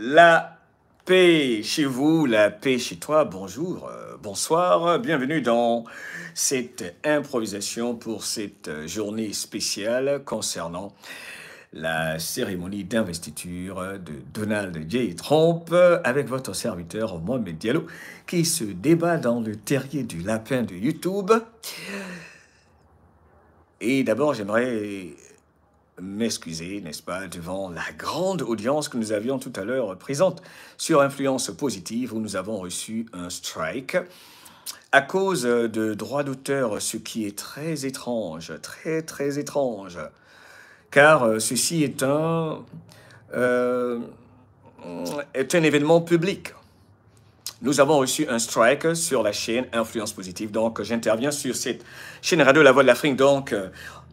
La paix chez vous, la paix chez toi, bonjour, bonsoir, bienvenue dans cette improvisation pour cette journée spéciale concernant la cérémonie d'investiture de Donald J. Trump avec votre serviteur Mohamed Diallo qui se débat dans le terrier du lapin de YouTube. Et d'abord, j'aimerais m'excuser, n'est-ce pas, devant la grande audience que nous avions tout à l'heure présente sur Influence Positive, où nous avons reçu un strike à cause de droits d'auteur, ce qui est très étrange, très étrange, car ceci est un événement public. Nous avons reçu un strike sur la chaîne Influence Positive, donc j'interviens sur cette chaîne Radio La Voix de l'Afrique, donc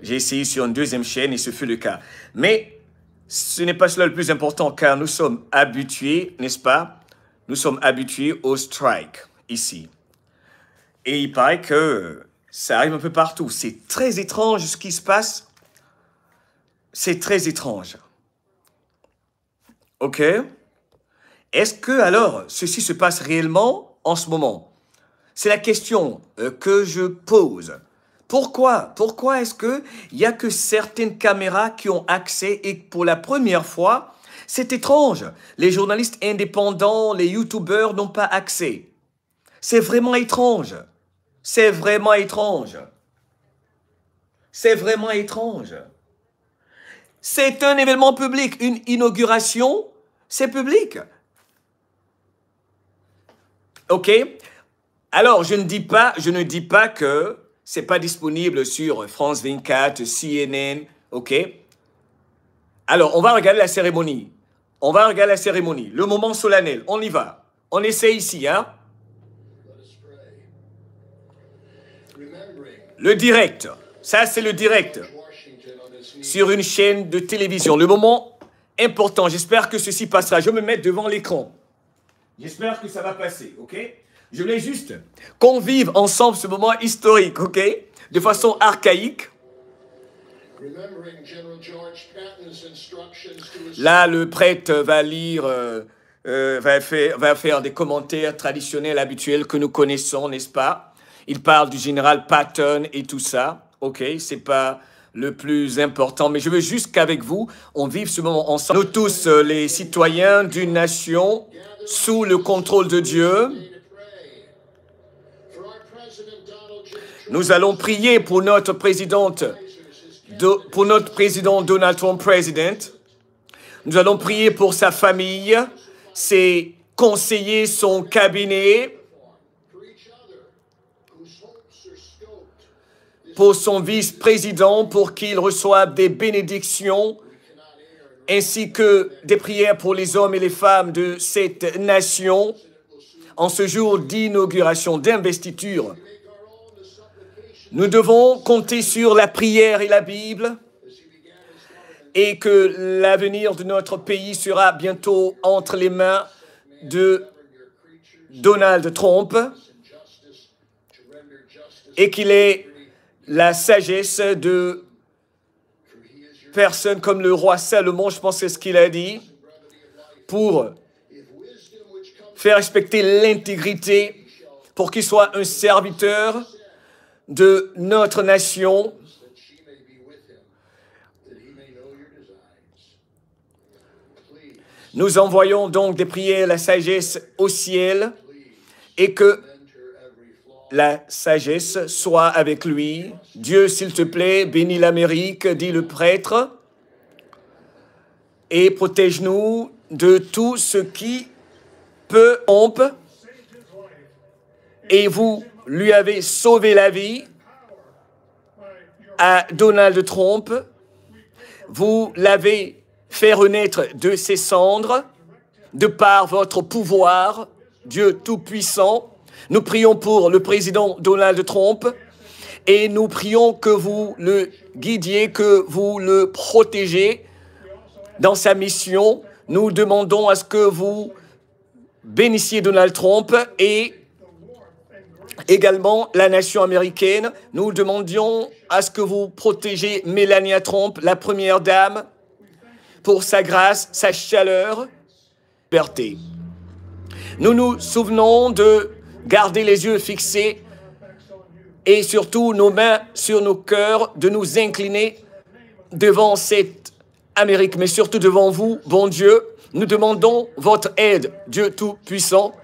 j'ai essayé sur une deuxième chaîne et ce fut le cas. Mais ce n'est pas cela le plus important, car nous sommes habitués, n'est-ce pas? Nous sommes habitués au strike ici. Et il paraît que ça arrive un peu partout. C'est très étrange ce qui se passe. C'est très étrange. OK? Est-ce que, alors, ceci se passe réellement en ce moment? C'est la question que je pose. Pourquoi est-ce qu'il n'y a que certaines caméras qui ont accès et pour la première fois, c'est étrange. Les journalistes indépendants, les youtubeurs n'ont pas accès. C'est vraiment étrange. C'est vraiment étrange. C'est vraiment étrange. C'est un événement public, une inauguration, c'est public. OK? Alors, je ne dis pas que c'est pas disponible sur France 24, CNN, OK? Alors, on va regarder la cérémonie. On va regarder la cérémonie. Le moment solennel, on y va. On essaie ici, hein? Le direct. Ça, c'est le direct. Sur une chaîne de télévision. Le moment important. J'espère que ceci passera. Je vais me mettre devant l'écran. J'espère que ça va passer, OK? Je voulais juste qu'on vive ensemble ce moment historique, OK? De façon archaïque. Là, le prêtre va lire, va faire des commentaires traditionnels, habituels que nous connaissons, n'est-ce pas? Il parle du général Patton et tout ça, OK? C'est pas le plus important, mais je veux juste qu'avec vous, on vive ce moment ensemble. Nous tous, les citoyens d'une nation sous le contrôle de Dieu, nous allons prier pour notre président Donald Trump, président. Nous allons prier pour sa famille, ses conseillers, son cabinet, pour son vice-président, pour qu'il reçoive des bénédictions, ainsi que des prières pour les hommes et les femmes de cette nation en ce jour d'inauguration, d'investiture. Nous devons compter sur la prière et la Bible et que l'avenir de notre pays sera bientôt entre les mains de Donald Trump et qu'il ait la sagesse de personnes comme le roi Salomon, je pense que c'est ce qu'il a dit, pour faire respecter l'intégrité, pour qu'il soit un serviteur de notre nation. Nous envoyons donc des prières, la sagesse au ciel et que la sagesse soit avec lui. Dieu, s'il te plaît, bénis l'Amérique, dit le prêtre, et protège-nous de tout ce qui peut tromper. Et vous lui avez sauvé la vie à Donald Trump. Vous l'avez fait renaître de ses cendres de par votre pouvoir, Dieu Tout-Puissant. Nous prions pour le président Donald Trump et nous prions que vous le guidiez, que vous le protégez dans sa mission. Nous demandons à ce que vous bénissiez Donald Trump et également la nation américaine. Nous demandions à ce que vous protégez Melania Trump, la première dame, pour sa grâce, sa chaleur liberté. Nous nous souvenons de garder les yeux fixés et surtout nos mains sur nos cœurs, de nous incliner devant cette Amérique, mais surtout devant vous, bon Dieu. Nous demandons votre aide, Dieu Tout-Puissant,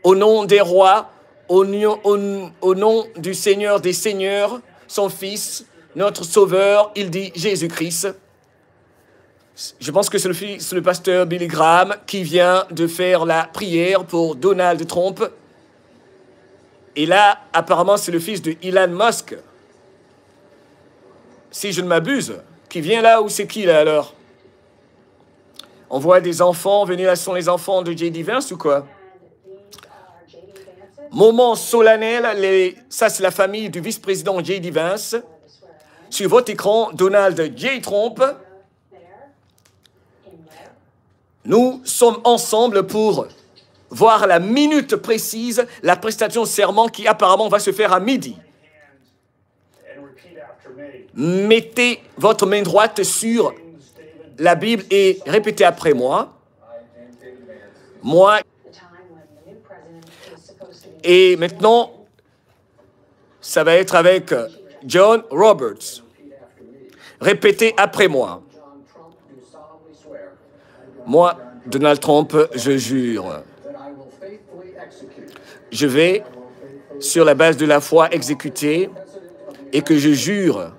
au nom des rois, au nom du Seigneur des Seigneurs, son Fils, notre Sauveur, il dit Jésus-Christ. Je pense que c'est le pasteur Billy Graham qui vient de faire la prière pour Donald Trump. Et là, apparemment, c'est le fils de Elon Musk, si je ne m'abuse, qui vient là, ou c'est qui là alors? On voit des enfants venir, là, ce sont les enfants de J.D. Vance ou quoi? Moment solennel, ça c'est la famille du vice-président J.D. Vance. Sur votre écran, Donald J. Trump. Nous sommes ensemble pour voir la minute précise, la prestation de serment qui apparemment va se faire à midi. Mettez votre main droite sur la Bible et répétez après moi. Moi. Et maintenant, ça va être avec John Roberts. Répétez après moi. Moi, Donald Trump, je jure. Je vais, sur la base de la foi, exécuter et que je jure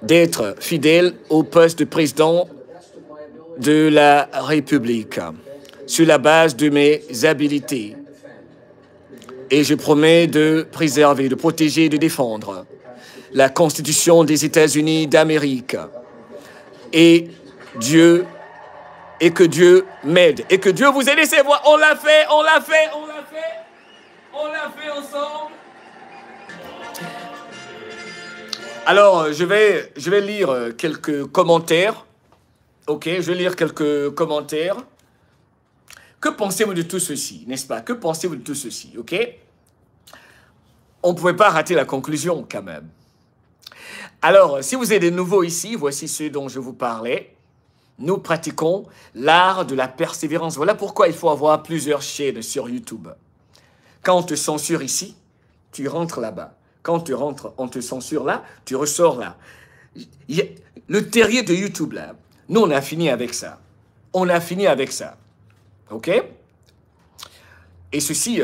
d'être fidèle au poste de président de la République sur la base de mes habilités. Et je promets de préserver, de protéger et de défendre la Constitution des États-Unis d'Amérique. Et que Dieu m'aide. Et que Dieu vous aide. C'est moi. On l'a fait, on l'a fait, on l'a fait. On l'a fait ensemble. Alors, je vais lire quelques commentaires. OK, je vais lire quelques commentaires. Que pensez-vous de tout ceci, n'est-ce pas? Que pensez-vous de tout ceci, OK? On ne pouvait pas rater la conclusion, quand même. Alors, si vous êtes de nouveau ici, voici ceux dont je vous parlais. Nous pratiquons l'art de la persévérance. Voilà pourquoi il faut avoir plusieurs chaînes sur YouTube. Quand on te censure ici, tu rentres là-bas. Quand tu rentres, on te censure là, tu ressors là. Le terrier de YouTube, là, nous, on a fini avec ça. On a fini avec ça. OK? Et ceci,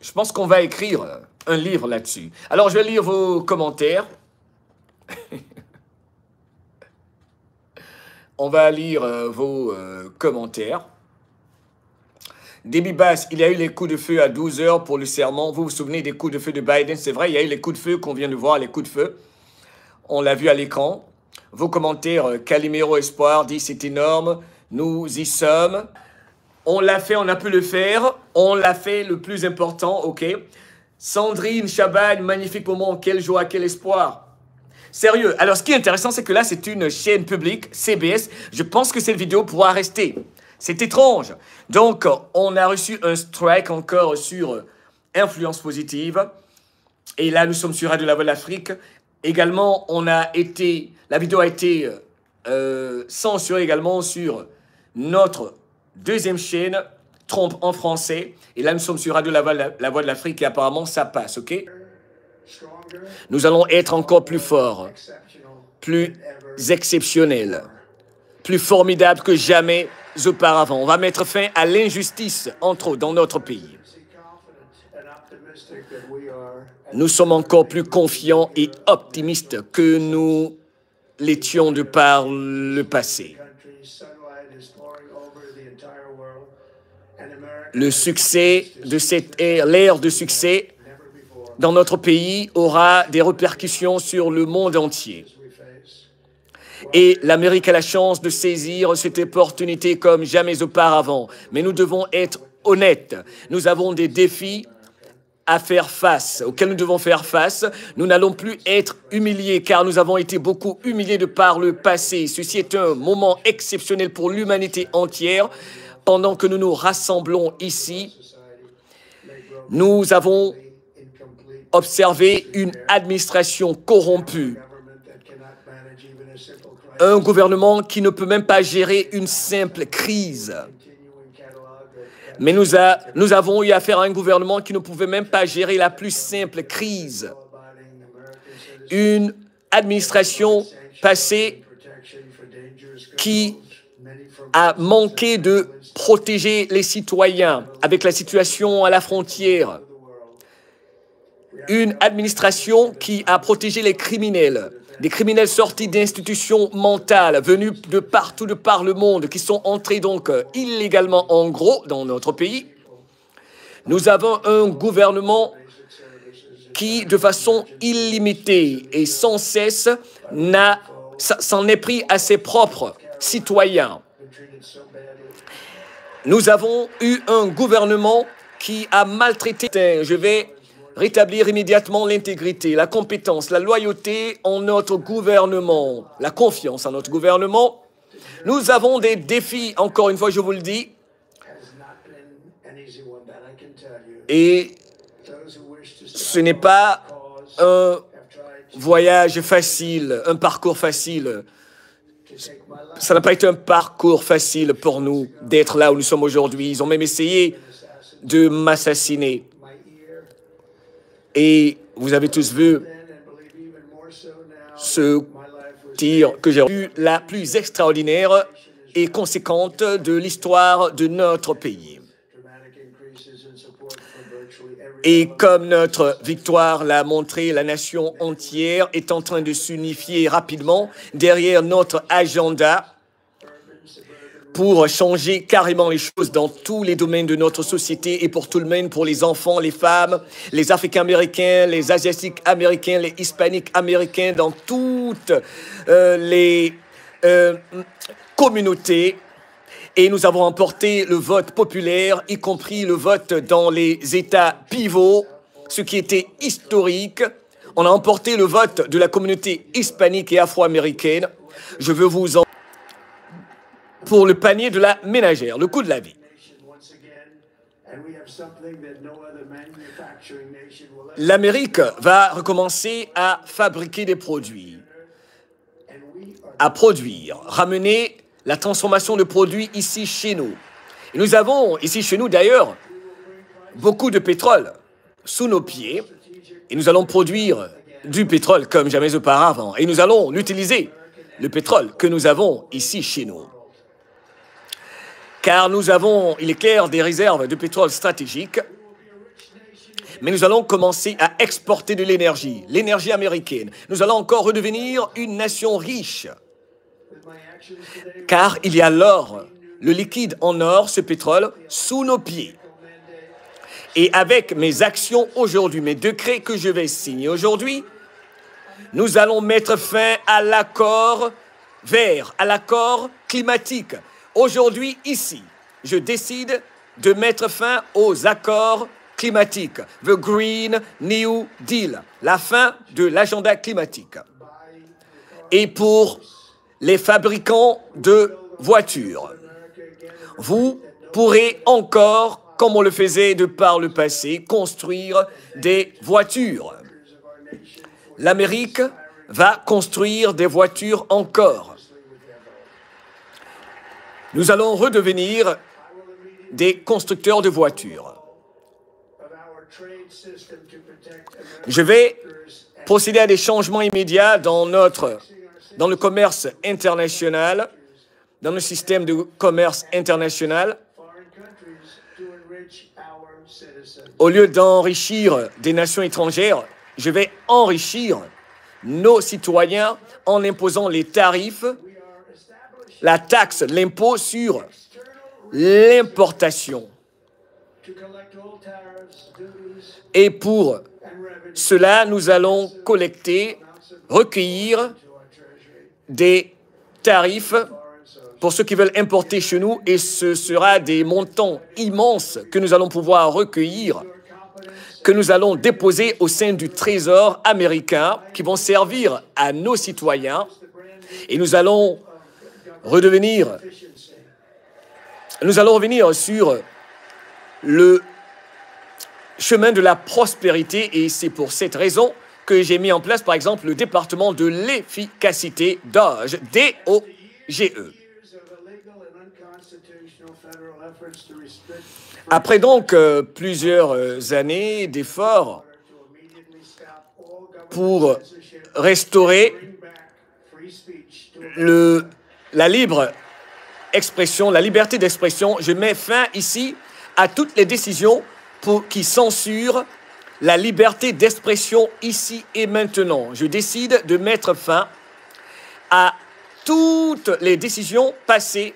je pense qu'on va écrire un livre là-dessus. Alors, je vais lire vos commentaires. On va lire vos commentaires. Déby Bass, il y a eu les coups de feu à 12 h pour le serment. Vous vous souvenez des coups de feu de Biden? C'est vrai, il y a eu les coups de feu qu'on vient de voir, les coups de feu. On l'a vu à l'écran. Vos commentaires, Calimero Espoir dit c'est énorme. Nous y sommes. On l'a fait, on a pu le faire. On l'a fait, le plus important, OK. Sandrine Chabagne, magnifique moment. Quelle joie, quel espoir. Sérieux. Alors, ce qui est intéressant, c'est que là, c'est une chaîne publique, CBS. Je pense que cette vidéo pourra rester. C'est étrange. Donc, on a reçu un strike encore sur influence positive. Et là, nous sommes sur Radio La Voix de l'Afrique. Également, la vidéo a été censurée également sur notre deuxième chaîne, Trump en français. Et là, nous sommes sur Radio La Voix de l'Afrique et apparemment, ça passe, OK? Nous allons être encore plus forts, plus exceptionnels, plus formidables que jamais auparavant. On va mettre fin à l'injustice, entre autres, dans notre pays. Nous sommes encore plus confiants et optimistes que nous l'étions de par le passé. Le succès de cette ère, l'ère de succès dans notre pays aura des répercussions sur le monde entier. Et l'Amérique a la chance de saisir cette opportunité comme jamais auparavant. Mais nous devons être honnêtes. Nous avons des défis à faire face, auxquels nous devons faire face. Nous n'allons plus être humiliés, car nous avons été beaucoup humiliés de par le passé. Ceci est un moment exceptionnel pour l'humanité entière. Pendant que nous nous rassemblons ici, nous avons observé une administration corrompue. Un gouvernement qui ne peut même pas gérer une simple crise. Mais nous avons eu affaire à un gouvernement qui ne pouvait même pas gérer la plus simple crise. Une administration passée qui a manqué de protéger les citoyens avec la situation à la frontière. Une administration qui a protégé les criminels, des criminels sortis d'institutions mentales, venus de partout de par le monde, qui sont entrés donc illégalement en gros dans notre pays. Nous avons un gouvernement qui, de façon illimitée et sans cesse, s'en est pris à ses propres citoyens. Nous avons eu un gouvernement qui a maltraité. Je vais rétablir immédiatement l'intégrité, la compétence, la loyauté en notre gouvernement, la confiance en notre gouvernement. Nous avons des défis, encore une fois, je vous le dis. Et ce n'est pas un voyage facile, un parcours facile. Ça n'a pas été un parcours facile pour nous d'être là où nous sommes aujourd'hui. Ils ont même essayé de m'assassiner. Et vous avez tous vu ce tir que j'ai eu, la plus extraordinaire et conséquente de l'histoire de notre pays. Et comme notre victoire l'a montré, la nation entière est en train de s'unifier rapidement derrière notre agenda pour changer carrément les choses dans tous les domaines de notre société et pour tout le monde, pour les enfants, les femmes, les Africains-Américains, les Asiatiques-Américains, les Hispaniques-Américains, dans toutes les communautés. Et nous avons emporté le vote populaire, y compris le vote dans les États pivots, ce qui était historique. On a emporté le vote de la communauté hispanique et afro-américaine. Je veux vous en... pour le panier de la ménagère, le coût de la vie. L'Amérique va recommencer à fabriquer des produits, à produire, ramener la transformation de produits ici chez nous. Et nous avons ici chez nous d'ailleurs beaucoup de pétrole sous nos pieds et nous allons produire du pétrole comme jamais auparavant et nous allons l'utiliser, le pétrole que nous avons ici chez nous. Car nous avons, il est clair, des réserves de pétrole stratégiques, mais nous allons commencer à exporter de l'énergie américaine. Nous allons encore redevenir une nation riche. Car il y a l'or, le liquide en or, ce pétrole, sous nos pieds. Et avec mes actions aujourd'hui, mes décrets que je vais signer aujourd'hui, nous allons mettre fin à l'accord vert, à l'accord climatique. Aujourd'hui, ici, je décide de mettre fin aux accords climatiques. The Green New Deal, la fin de l'agenda climatique. Et pour les fabricants de voitures, vous pourrez encore, comme on le faisait de par le passé, construire des voitures. L'Amérique va construire des voitures encore. Nous allons redevenir des constructeurs de voitures. Je vais procéder à des changements immédiats dans le commerce international, dans le système de commerce international. Au lieu d'enrichir des nations étrangères, je vais enrichir nos citoyens en imposant les tarifs, la taxe, l'impôt sur l'importation. Et pour cela, nous allons collecter, recueillir des tarifs pour ceux qui veulent importer chez nous et ce sera des montants immenses que nous allons pouvoir recueillir, que nous allons déposer au sein du Trésor américain qui vont servir à nos citoyens et nous allons revenir sur le chemin de la prospérité et c'est pour cette raison que j'ai mis en place, par exemple, le département de l'efficacité DOGE, D-O-G-E. Après donc plusieurs années d'efforts pour restaurer la libre expression, la liberté d'expression, je mets fin ici à toutes les décisions qui censurent la liberté d'expression ici et maintenant. Je décide de mettre fin à toutes les décisions passées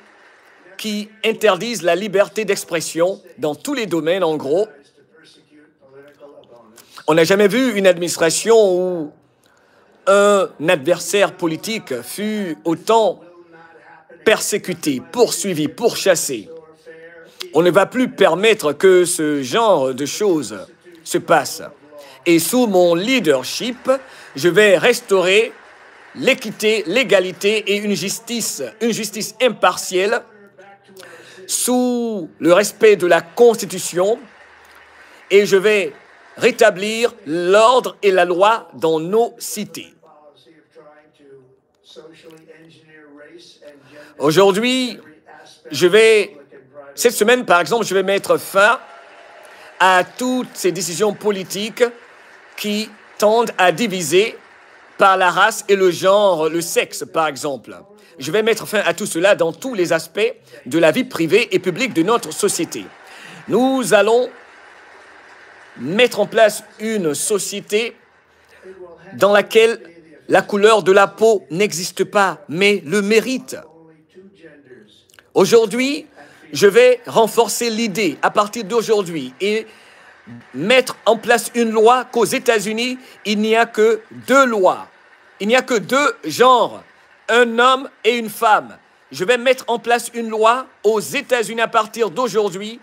qui interdisent la liberté d'expression dans tous les domaines, en gros. On n'a jamais vu une administration où un adversaire politique fut autant persécuté, poursuivi, pourchassé. On ne va plus permettre que ce genre de choses se passe. Et sous mon leadership, je vais restaurer l'équité, l'égalité et une justice impartielle sous le respect de la Constitution, et je vais rétablir l'ordre et la loi dans nos cités. Aujourd'hui, cette semaine, par exemple, je vais mettre fin à toutes ces décisions politiques qui tendent à diviser par la race et le genre, le sexe, par exemple. Je vais mettre fin à tout cela dans tous les aspects de la vie privée et publique de notre société. Nous allons mettre en place une société dans laquelle la couleur de la peau n'existe pas, mais le mérite. Aujourd'hui, je vais renforcer l'idée à partir d'aujourd'hui et mettre en place une loi qu'aux États-Unis, il n'y a que 2 lois. Il n'y a que 2 genres, un homme et une femme. Je vais mettre en place une loi aux États-Unis à partir d'aujourd'hui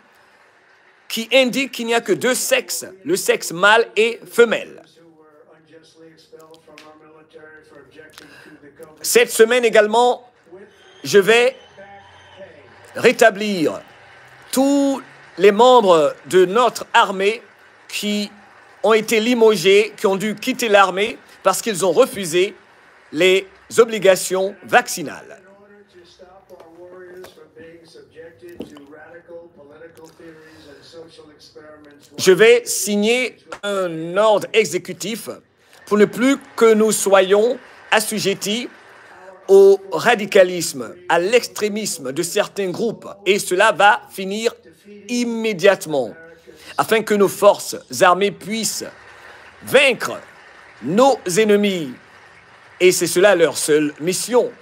qui indique qu'il n'y a que 2 sexes, le sexe mâle et femelle. Cette semaine également, je vais rétablir tous les membres de notre armée qui ont été limogés, qui ont dû quitter l'armée parce qu'ils ont refusé les obligations vaccinales. Je vais signer un ordre exécutif pour ne plus que nous soyons assujettis au radicalisme, à l'extrémisme de certains groupes. Et cela va finir immédiatement, afin que nos forces armées puissent vaincre nos ennemis. Et c'est cela leur seule mission,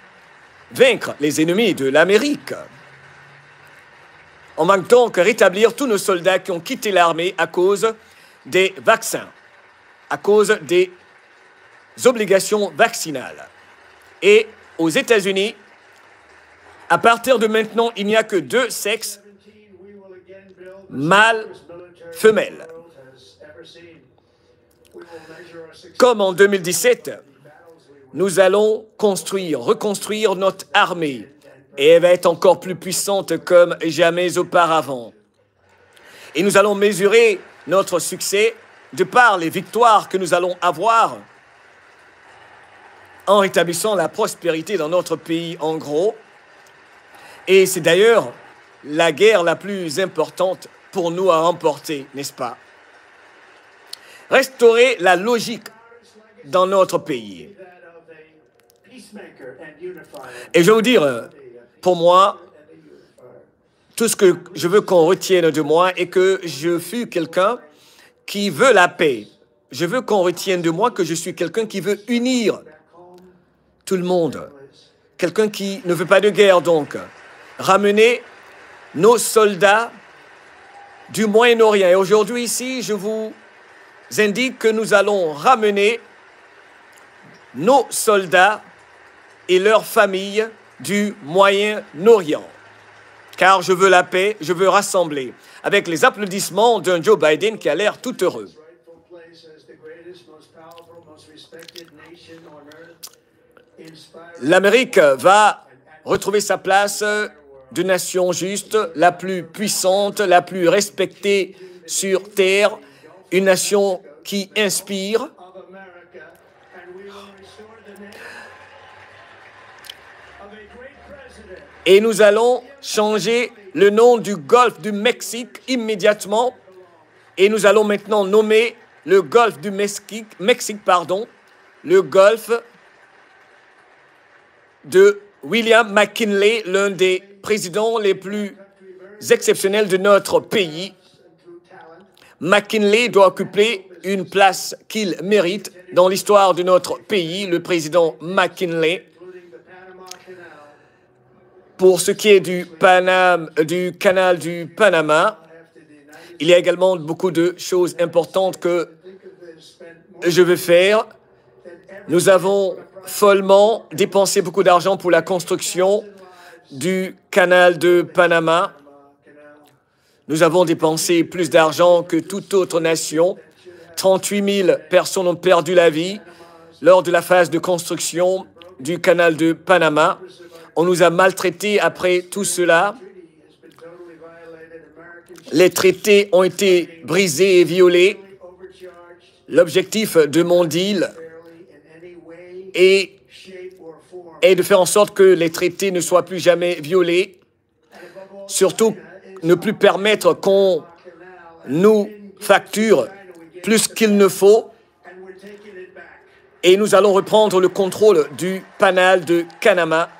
vaincre les ennemis de l'Amérique. On va donc rétablir tous nos soldats qui ont quitté l'armée à cause des vaccins, à cause des obligations vaccinales. Et aux États-Unis, à partir de maintenant, il n'y a que 2 sexes, mâle, femelle. Comme en 2017, nous allons reconstruire notre armée et elle va être encore plus puissante comme jamais auparavant. Et nous allons mesurer notre succès de par les victoires que nous allons avoir en rétablissant la prospérité dans notre pays, en gros. Et c'est d'ailleurs la guerre la plus importante pour nous à remporter, n'est-ce pas? Restaurer la logique dans notre pays. Et je vais vous dire, pour moi, tout ce que je veux qu'on retienne de moi est que je fus quelqu'un qui veut la paix. Je veux qu'on retienne de moi que je suis quelqu'un qui veut unir tout le monde. Quelqu'un qui ne veut pas de guerre, donc. Ramener nos soldats du Moyen-Orient. Et aujourd'hui, ici, je vous indique que nous allons ramener nos soldats et leurs familles du Moyen-Orient. Car je veux la paix, je veux rassembler. Avec les applaudissements d'un Joe Biden qui a l'air tout heureux. L'Amérique va retrouver sa place de nation juste, la plus puissante, la plus respectée sur Terre, une nation qui inspire. Et nous allons changer le nom du golfe du Mexique immédiatement. Et nous allons maintenant nommer le golfe du Mexique, le golfe de William McKinley, l'un des présidents les plus exceptionnels de notre pays. McKinley doit occuper une place qu'il mérite dans l'histoire de notre pays, le président McKinley. Pour ce qui est du canal du Panama, il y a également beaucoup de choses importantes que je veux faire. Nous avons follement dépensé beaucoup d'argent pour la construction du canal de Panama. Nous avons dépensé plus d'argent que toute autre nation. 38 000 personnes ont perdu la vie lors de la phase de construction du canal de Panama. On nous a maltraités après tout cela. Les traités ont été brisés et violés. L'objectif de mon deal est de faire en sorte que les traités ne soient plus jamais violés. Surtout, ne plus permettre qu'on nous facture plus qu'il ne faut. Et nous allons reprendre le contrôle du canal de Panama.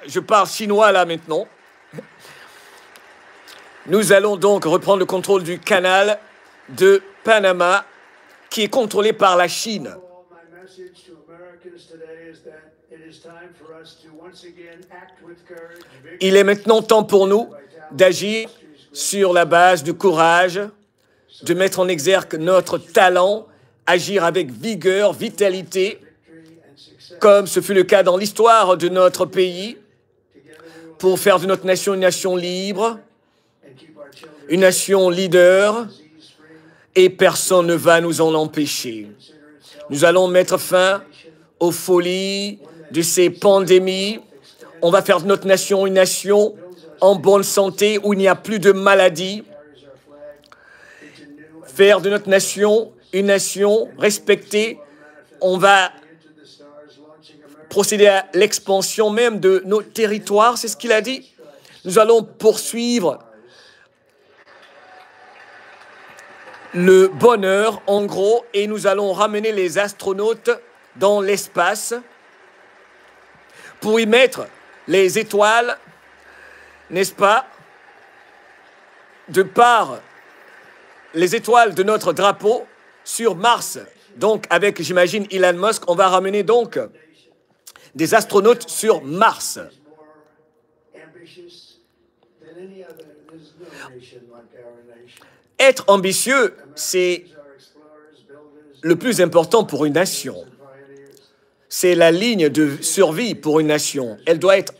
Je parle chinois là maintenant. Nous allons donc reprendre le contrôle du canal de Panama qui est contrôlé par la Chine. Il est maintenant temps pour nous d'agir sur la base du courage, de mettre en exergue notre talent, agir avec vigueur, vitalité, comme ce fut le cas dans l'histoire de notre pays, pour faire de notre nation une nation libre, une nation leader, et personne ne va nous en empêcher. Nous allons mettre fin aux folies de ces pandémies. On va faire de notre nation une nation en bonne santé, où il n'y a plus de maladies. Faire de notre nation une nation respectée. On va procéder à l'expansion même de nos territoires, c'est ce qu'il a dit. Nous allons poursuivre le bonheur, en gros, et nous allons ramener les astronautes dans l'espace pour y mettre les étoiles, n'est-ce pas, de par les étoiles de notre drapeau sur Mars. Donc, avec, j'imagine, Elon Musk, on va ramener donc des astronautes sur Mars. Être ambitieux, c'est le plus important pour une nation. C'est la ligne de survie pour une nation. Elle doit être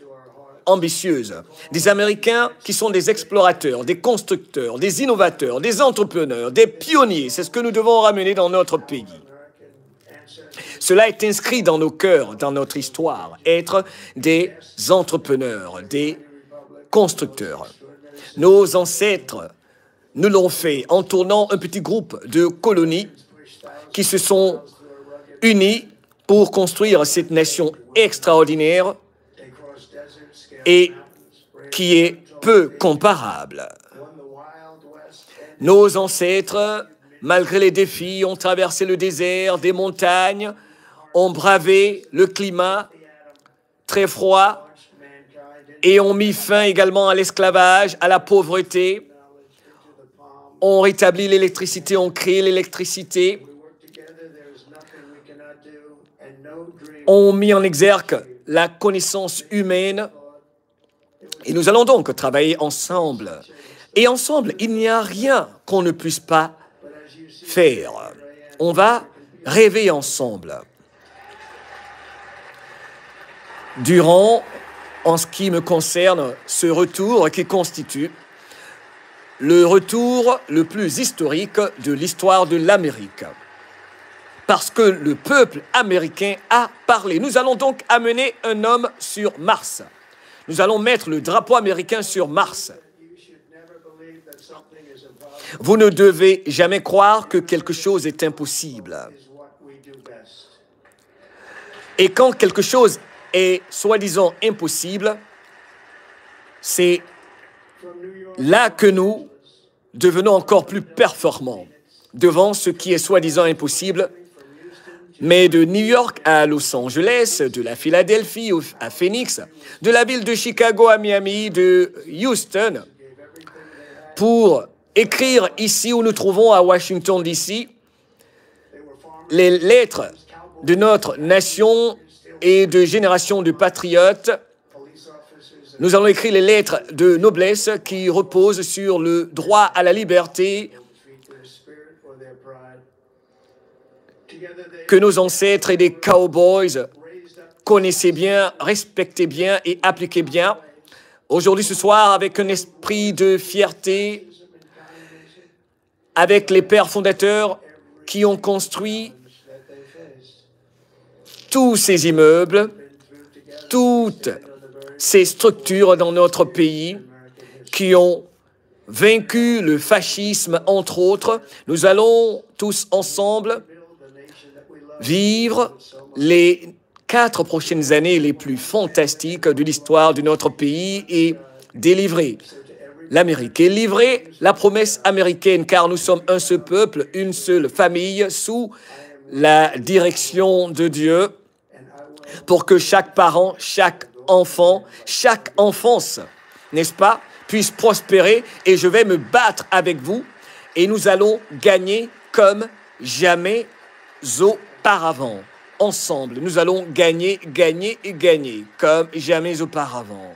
ambitieuse. Des Américains qui sont des explorateurs, des constructeurs, des innovateurs, des entrepreneurs, des pionniers. C'est ce que nous devons ramener dans notre pays. Cela est inscrit dans nos cœurs, dans notre histoire. Être des entrepreneurs, des constructeurs. Nos ancêtres nous l'ont fait en tournant un petit groupe de colonies qui se sont unis pour construire cette nation extraordinaire et qui est peu comparable. Nos ancêtres, malgré les défis, ont traversé le désert, des montagnes, ont bravé le climat très froid et ont mis fin également à l'esclavage, à la pauvreté, ont rétabli l'électricité, ont créé l'électricité, ont mis en exergue la connaissance humaine. Et nous allons donc travailler ensemble. Et ensemble, il n'y a rien qu'on ne puisse pas faire. On va rêver ensemble. Durant, en ce qui me concerne, ce retour qui constitue le retour le plus historique de l'histoire de l'Amérique. Parce que le peuple américain a parlé. Nous allons donc amener un homme sur Mars. Nous allons mettre le drapeau américain sur Mars. Vous ne devez jamais croire que quelque chose est impossible. Et quand quelque chose est soi-disant impossible, c'est là que nous devenons encore plus performants devant ce qui est soi-disant impossible. Mais de New York à Los Angeles, de la Philadelphie à Phoenix, de la ville de Chicago à Miami, de Houston, pour écrire ici où nous trouvons à Washington, D.C., les lettres de notre nation et de génération de patriotes. Nous allons écrire les lettres de noblesse qui reposent sur le droit à la liberté que nos ancêtres et des cowboys connaissaient bien, respectaient bien et appliquaient bien. Aujourd'hui, ce soir, avec un esprit de fierté, avec les pères fondateurs qui ont construit tous ces immeubles, toutes ces structures dans notre pays qui ont vaincu le fascisme, entre autres. Nous allons tous ensemble vivre les 4 prochaines années les plus fantastiques de l'histoire de notre pays et délivrer l'Amérique et livrer la promesse américaine, car nous sommes un seul peuple, une seule famille, sous la direction de Dieu, pour que chaque parent, chaque enfant, chaque enfance, n'est-ce pas, puisse prospérer. Et je vais me battre avec vous et nous allons gagner comme jamais auparavant. Ensemble, nous allons gagner, gagner et gagner comme jamais auparavant.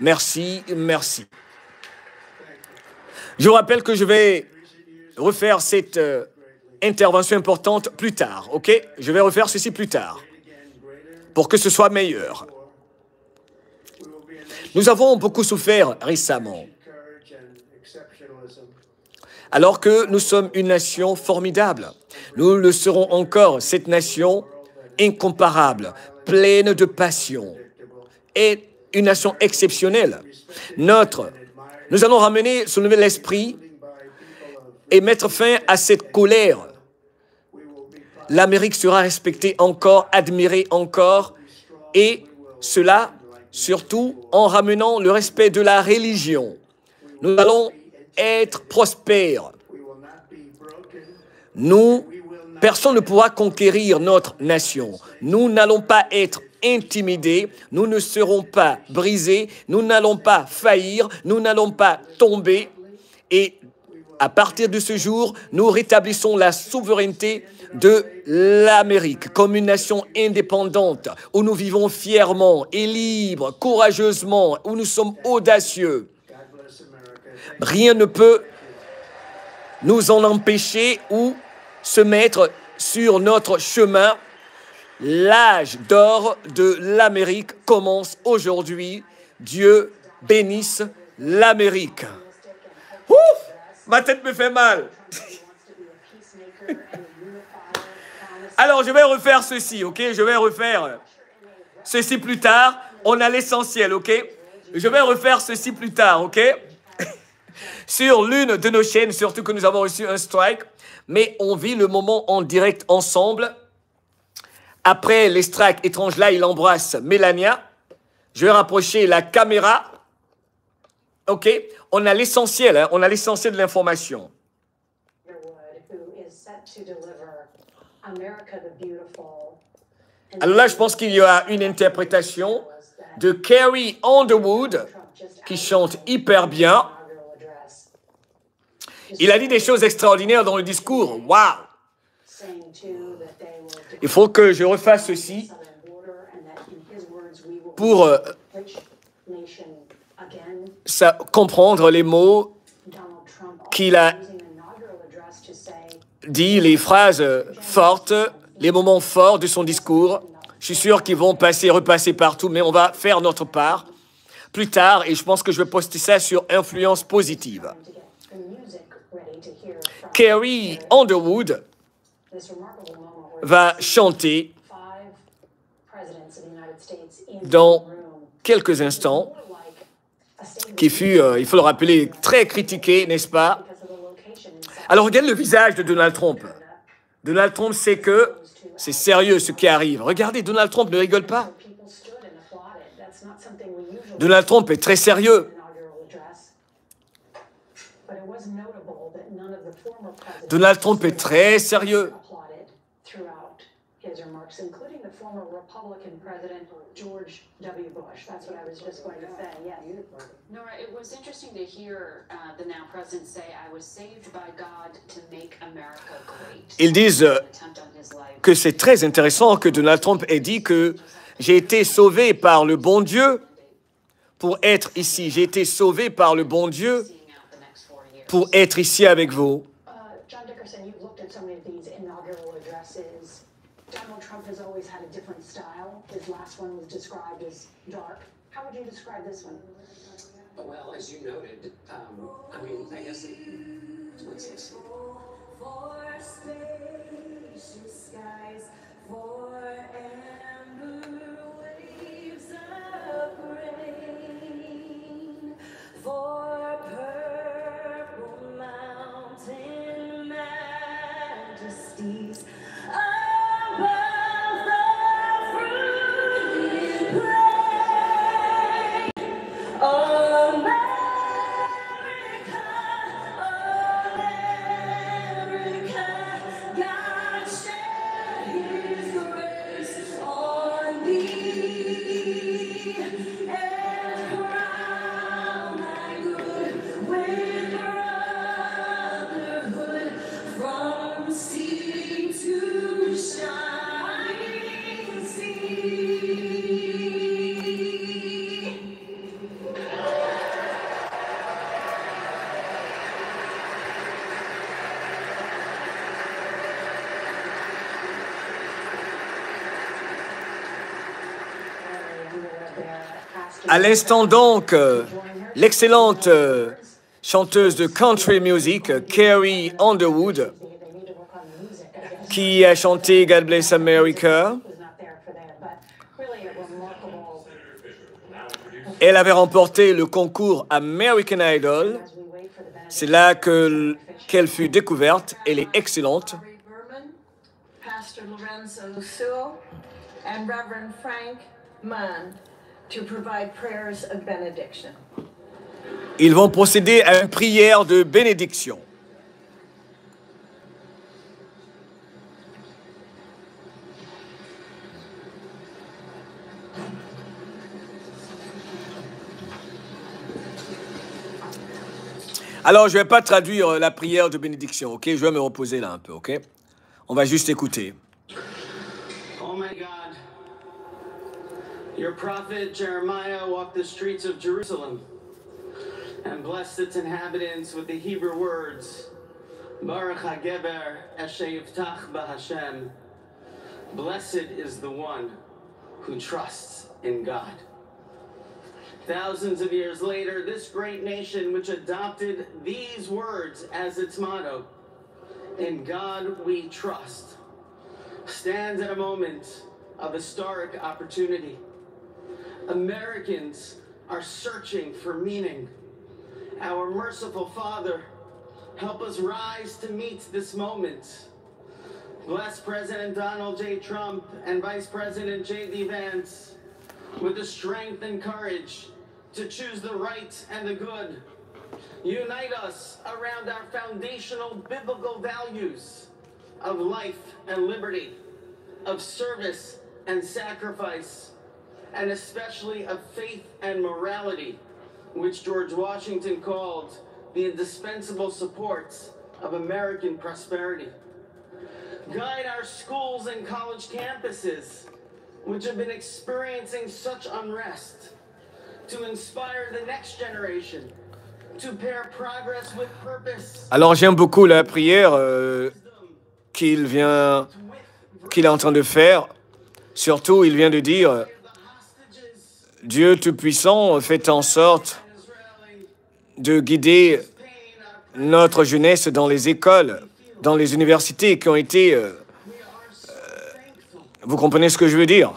Merci, merci. Je vous rappelle que je vais refaire cette intervention importante plus tard, ok? Je vais refaire ceci plus tard pour que ce soit meilleur. Nous avons beaucoup souffert récemment, alors que nous sommes une nation formidable. Nous le serons encore, cette nation incomparable, pleine de passion, et une nation exceptionnelle. Nous allons ramener ce nouvel esprit et mettre fin à cette colère. L'Amérique sera respectée encore, admirée encore, et cela surtout en ramenant le respect de la religion. Nous allons être prospères. Personne ne pourra conquérir notre nation. Nous n'allons pas être intimidés, nous ne serons pas brisés, nous n'allons pas faillir, nous n'allons pas tomber. Et à partir de ce jour, nous rétablissons la souveraineté de l'Amérique comme une nation indépendante, où nous vivons fièrement et libres, courageusement, où nous sommes audacieux. Rien ne peut nous en empêcher ou se mettre sur notre chemin. L'âge d'or de l'Amérique commence aujourd'hui. Dieu bénisse l'Amérique. Ouf! Ma tête me fait mal. Alors, je vais refaire ceci, ok? Je vais refaire ceci plus tard. On a l'essentiel, ok? Je vais refaire ceci plus tard, ok? Sur l'une de nos chaînes, surtout que nous avons reçu un strike. Mais on vit le moment en direct ensemble. Après les strikes étranges, là, il embrasse Mélania. Je vais rapprocher la caméra. OK? On a l'essentiel, hein? On a l'essentiel de l'information. Alors là, je pense qu'il y a une interprétation de Carrie Underwood qui chante hyper bien. Il a dit des choses extraordinaires dans le discours. Waouh! Il faut que je refasse ceci pour comprendre les mots qu'il a dit, les phrases fortes, les moments forts de son discours. Je suis sûr qu'ils vont repasser partout, mais on va faire notre part plus tard et je pense que je vais poster ça sur Influence Positive. Carrie Underwood va chanter dans quelques instants, qui fut, il faut le rappeler, très critiqué, n'est-ce pas? Alors, regarde le visage de Donald Trump. Donald Trump sait que C'est sérieux ce qui arrive. Regardez, Donald Trump ne rigole pas. Donald Trump est très sérieux. Donald Trump est très sérieux. Nora, it was interesting to hear the now president say, "I was saved by God to make America great." Ils disent que c'est très intéressant que Donald Trump ait dit que j'ai été sauvé par le bon Dieu pour être ici. J'ai été sauvé par le bon Dieu pour être ici avec vous. John Dickerson, you've looked at so many of these inaugural addresses. Donald Trump has always had a different style. His last one was described as dark. How would you describe this one? Well, as you noted, I mean, I guess what's this? For spacious skies, for amber waves of grain, for purple mountain majesties above the fruited plain. America, America, God shed His grace on thee, and crown thy good with brotherhood from sea to shining sea. À l'instant donc, l'excellente chanteuse de country music, Carrie Underwood, qui a chanté God Bless America. Elle avait remporté le concours American Idol. C'est là qu'elle fut découverte. Elle est excellente. Pastor Lorenzo Sewell, and Reverend Frank Munn to provide prayers of benediction. Ils vont procéder à une prière de bénédiction. Alors, je ne vais pas traduire la prière de bénédiction, ok? Je vais me reposer là un peu, ok? On va juste écouter. Oh my God. Your prophet Jeremiah walked the streets of Jerusalem and blessed its inhabitants with the Hebrew words, Baruch HaGeber Asher Yiftach BaHashem. Blessed is the one who trusts in God. Thousands of years later, this great nation, which adopted these words as its motto, "In God we trust," stands at a moment of historic opportunity. Americans are searching for meaning. Our merciful Father, help us rise to meet this moment. Bless President Donald J. Trump and Vice President J.D. Vance with the strength and courage to choose the right and the good. Unite us around our foundational biblical values of life and liberty, of service and sacrifice, and especially of faith and morality, which George Washington called the indispensable supports of American prosperity. Guide our schools and college campuses, which have been experiencing such unrest, to inspire the next generation, to pair progress with purpose. Alors, j'aime beaucoup la prière qu'il est en train de faire. Surtout, il vient de dire, Dieu Tout-Puissant fait en sorte de guider notre jeunesse dans les écoles, dans les universités qui ont été... vous comprenez ce que je veux dire?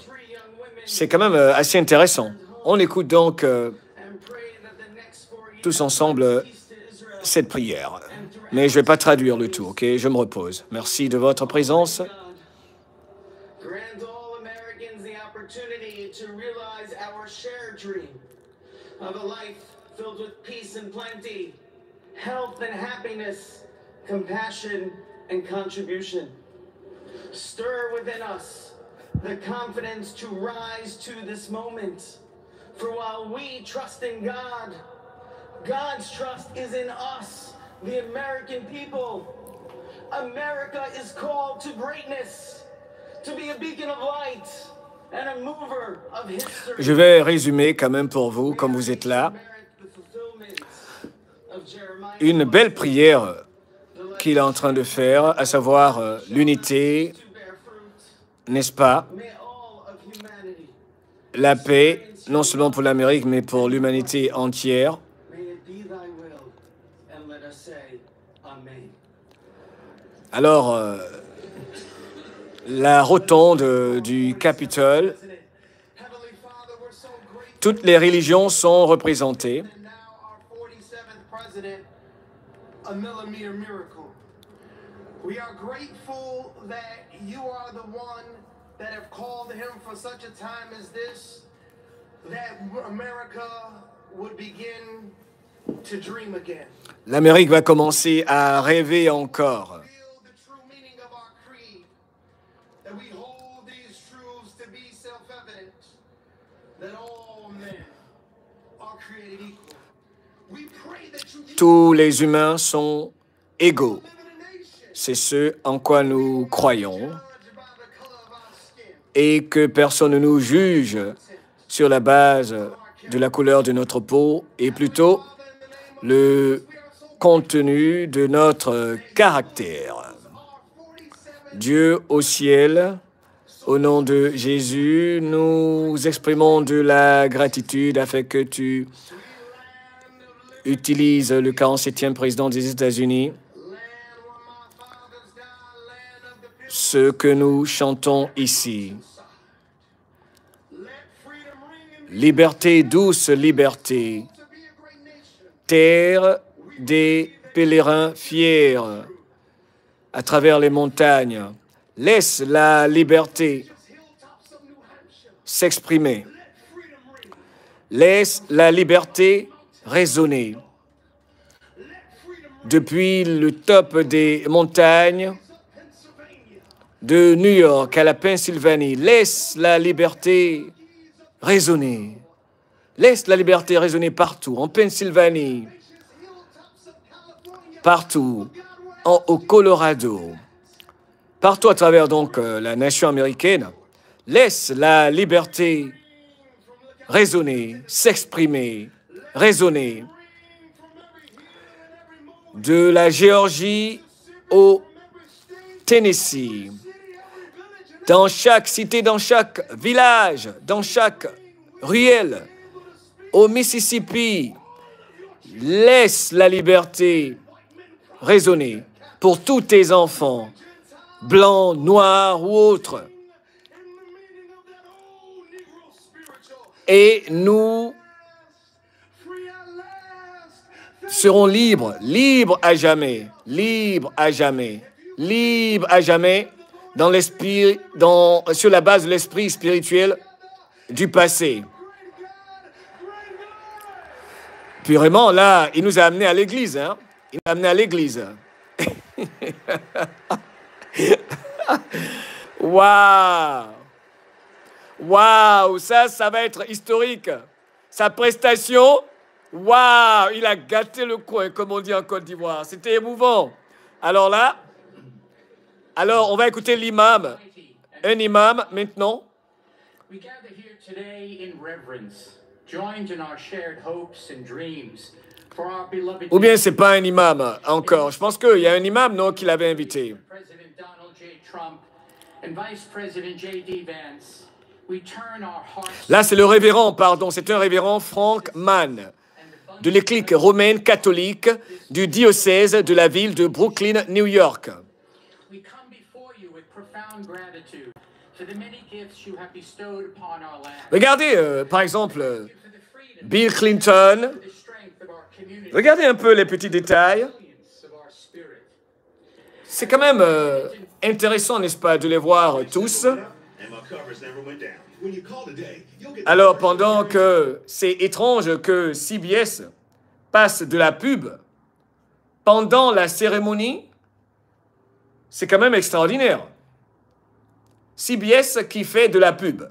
C'est quand même assez intéressant. On écoute donc tous ensemble cette prière. Mais je ne vais pas traduire le tout, ok? Je me repose. Merci de votre présence. the opportunity to realize our shared dream of a life filled with peace and plenty, health and happiness, compassion and contribution. Stir within us the confidence to rise to this moment. For while we trust in God, God's trust is in us, the American people. America is called to greatness, to be a beacon of light and a mover of history. Je vais résumer quand même pour vous, comme vous êtes là, une belle prière qu'il est en train de faire, à savoir l'unité, n'est-ce pas? La paix, non seulement pour l'Amérique, mais pour l'humanité entière. Alors, la rotonde du Capitole, toutes les religions sont représentées. A millimeter miracle. We are grateful that you are the one that have called him for such a time as this, that America would begin to dream again. L'Amérique va commencer à rêver encore. Feel the true meaning of our creed, that we hold these truths to be self-evident, that all men are created equal. We pray that you Tous les humains sont égaux. C'est ce en quoi nous croyons et que personne ne nous juge sur la base de la couleur de notre peau et plutôt le contenu de notre caractère. Dieu au ciel, au nom de Jésus, nous exprimons de la gratitude afin que tu utilise le 47e président des États-Unis. Ce que nous chantons ici. Liberté, douce liberté. Terre des pèlerins fiers à travers les montagnes. Laisse la liberté s'exprimer. Laisse la liberté résonner. Depuis le top des montagnes de New York à la Pennsylvanie, laisse la liberté résonner. Laisse la liberté résonner partout, en Pennsylvanie, partout, au Colorado, partout à travers donc la nation américaine. Laisse la liberté résonner, s'exprimer, résonner. De la Géorgie au Tennessee, dans chaque cité, dans chaque village, dans chaque ruelle, au Mississippi, laisse la liberté résonner pour tous tes enfants, blancs, noirs ou autres. Et nous seront libres, libres à jamais, libres à jamais, libres à jamais dans l'esprit, sur la base de l'esprit spirituel du passé. Puis vraiment, là, il nous a amenés à l'église, hein? Il nous a amenés à l'église. Waouh! Waouh! Ça va être historique. Sa prestation, waouh! Il a gâté le coin, comme on dit en Côte d'Ivoire. C'était émouvant. Alors là, on va écouter l'imam. Un imam, maintenant. We gather here today in reverence, joined in our shared hopes and dreams for our beloved Ou bien c'est pas un imam encore. Je pense qu'il y a un imam, non, qui l'avait invité. President Donald J. Trump and Vice President J.D. Vance. We turn our hearts Là, c'est le révérend, pardon. C'est un révérend Frank Mann, de l'église romaine catholique du diocèse de la ville de Brooklyn, New York. we come before you with profound gratitude for the many gifts you have bestowed upon our land. Regardez, par exemple, For the freedom, Bill Clinton. the strength of our community, Regardez un peu les petits détails. resilience of our spirit. C'est quand même intéressant, n'est-ce pas, de les voir tous. And my covers never went down. Alors, pendant que c'est étrange que CBS passe de la pub pendant la cérémonie, c'est quand même extraordinaire. CBS qui fait de la pub.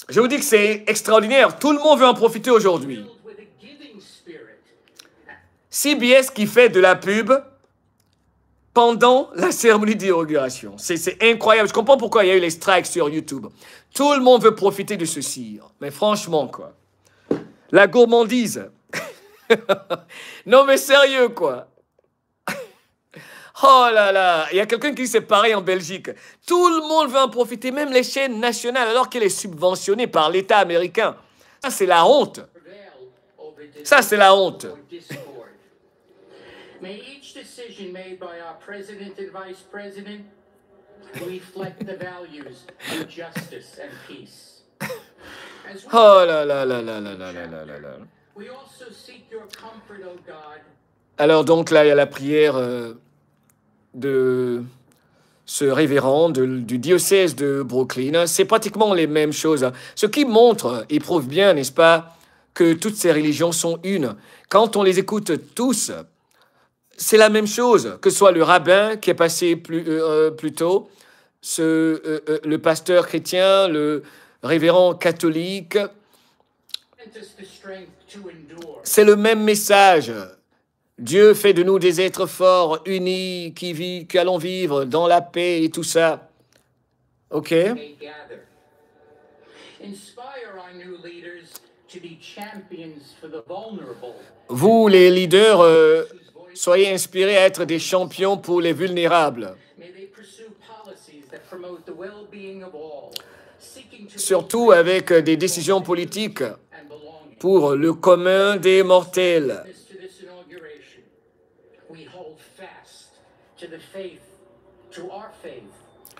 Je vous dis que c'est extraordinaire. Tout le monde veut en profiter aujourd'hui. CBS qui fait de la pub pendant la cérémonie d'inauguration. C'est incroyable. Je comprends pourquoi il y a eu les strikes sur YouTube. Tout le monde veut profiter de ceci. Mais franchement, quoi. La gourmandise. Non, mais sérieux, quoi. Oh là là. Il y a quelqu'un qui dit c'est pareil en Belgique. Tout le monde veut en profiter, même les chaînes nationales, alors qu'elle est subventionnée par l'État américain. Ça, c'est la honte. Ça, c'est la honte. May each decision made by our president and vice president reflect the values of justice and peace. As we Oh là là là là là là là là là là. we also seek your comfort, O God. Alors donc là, il y a la prière de ce révérend du diocèse de Brooklyn. C'est pratiquement les mêmes choses. Ce qui montre et prouve bien, n'est-ce pas, que toutes ces religions sont une. Quand on les écoute tous, c'est la même chose, que ce soit le rabbin qui est passé plus tôt, le pasteur chrétien, le révérend catholique. Grant us the strength to endure. C'est le même message. Dieu fait de nous des êtres forts, unis, qui allons vivre dans la paix et tout ça. OK? May gather. Inspire our new leaders to be champions for the vulnerable. Vous, les leaders, soyez inspirés à être des champions pour les vulnérables. May they pursue policies that promote the well-being of all, seeking to Surtout avec des décisions politiques and belonging. pour le commun des mortels. To this inauguration, we hold fast to the faith, to our faith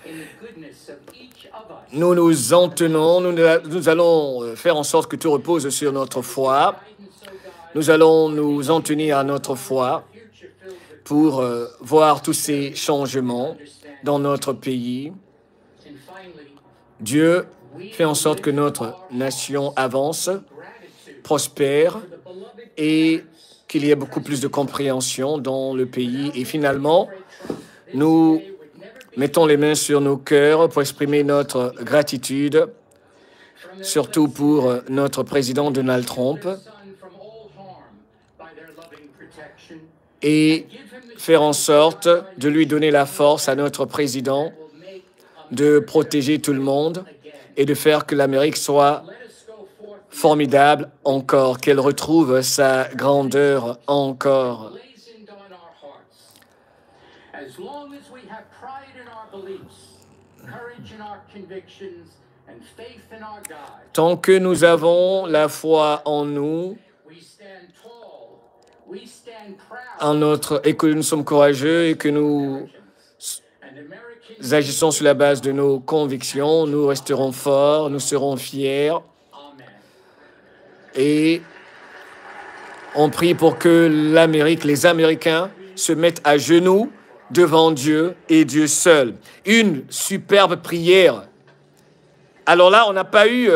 in the goodness of each of us. Nous nous en tenons, nous allons faire en sorte que tout repose sur notre foi. Guidance, O God, Nous allons nous en tenir à notre foi future filled with pour voir tous ces changements dans notre pays. and finally, Dieu fait en sorte que notre nation avance, gratitude prospère for the beloved et qu'il y ait beaucoup plus de compréhension dans le pays. Et finalement, nous mettons les mains sur nos cœurs pour exprimer notre gratitude, surtout pour notre président Donald Trump, Son from all harm by their loving protection. et faire en sorte de lui donner la force à notre président Will make de protéger tout le monde et de faire que l'Amérique soit let us go forth formidable encore, qu'elle retrouve sa grandeur encore. blazoned on our hearts. As long as we have pride in our beliefs, courage in our convictions, and faith in our God, Tant que nous avons la foi en nous, we stand tall, we stand proud, et que nous sommes courageux et que nous and Americans, agissons sur la base de nos convictions, nous resterons forts, nous serons fiers amen. et on prie pour que l'Amérique, les Américains se mettent à genoux devant Dieu et Dieu seul. Une superbe prière. Alors là, on n'a pas eu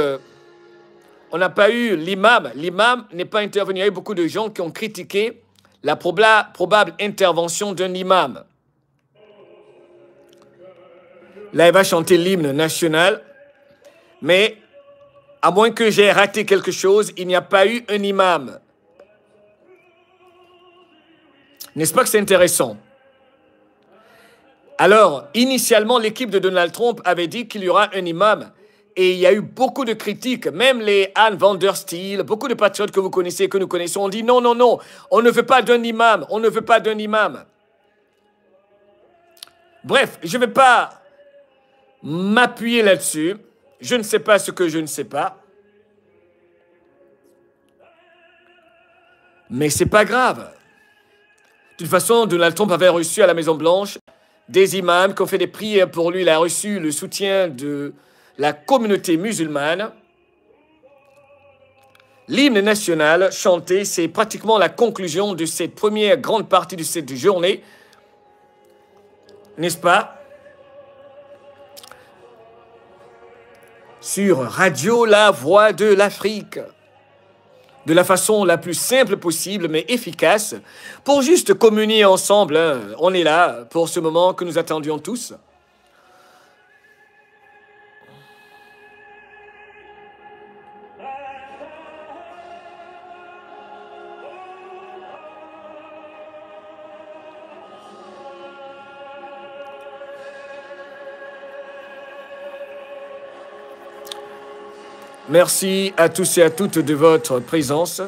l'imam. L'imam n'est pas intervenu. Il y a eu beaucoup de gens qui ont critiqué la probable intervention d'un imam. Là, il va chanter l'hymne national, mais à moins que j'ai raté quelque chose, il n'y a pas eu un imam. N'est-ce pas que c'est intéressant? Alors, initialement, l'équipe de Donald Trump avait dit qu'il y aura un imam. Et il y a eu beaucoup de critiques, même les Ann van der Steel, beaucoup de patriotes que vous connaissez, que nous connaissons, ont dit non, non, non, on ne veut pas d'un imam, on ne veut pas d'un imam. Bref, je ne vais pas m'appuyer là-dessus. Je ne sais pas ce que je ne sais pas. Mais c'est pas grave. De toute façon, Donald Trump avait reçu à la Maison-Blanche des imams qui ont fait des prières pour lui. Il a reçu le soutien de la communauté musulmane. L'hymne national chanté, c'est pratiquement la conclusion de cette première grande partie de cette journée. N'est-ce pas? sur Radio La Voix de l'Afrique, de la façon la plus simple possible, mais efficace, pour juste communier ensemble. Hein. On est là pour ce moment que nous attendions tous. Merci à tous et à toutes de votre présence.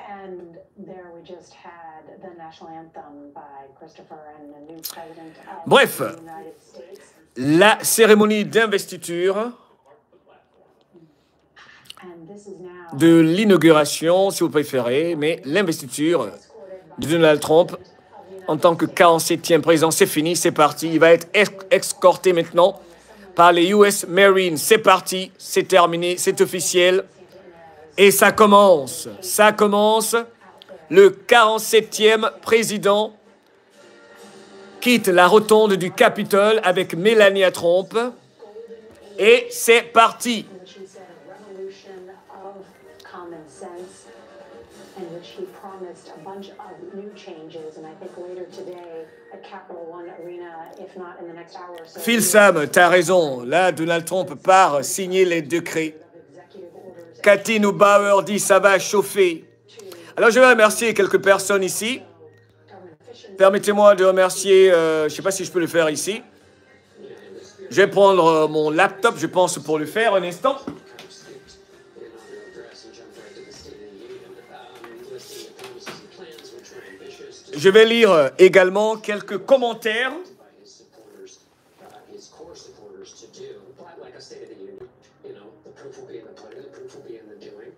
And there we just had the national anthem by Christopher and the new president of Bref, the United States. la cérémonie d'investiture And this is now de l'inauguration, si vous préférez, mais l'investiture de Donald Trump en tant que 47e président, c'est fini, c'est parti. Il va être escorté maintenant par les US Marines. C'est parti, c'est terminé, c'est officiel. Et ça commence. Le 47e président quitte la rotonde du Capitole avec Melania Trump. Et c'est parti. which he said a revolution of common sense, in which he promised a bunch of new changes. And I think later today at Capital One Arena, if not in the next hour or so, Phil Sam, t'as raison. Là, Donald Trump part signer les décrets. executive orders Cathy Neubauer dit ça va chauffer. Alors je vais remercier quelques personnes ici. Permettez-moi de remercier, je ne sais pas si je peux le faire ici. Je vais prendre mon laptop, je pense, pour le faire un instant. Je vais lire également quelques commentaires. His core supporters to do, like a State of the Union. You know, the proof will be in the pudding, the proof will be in the doing.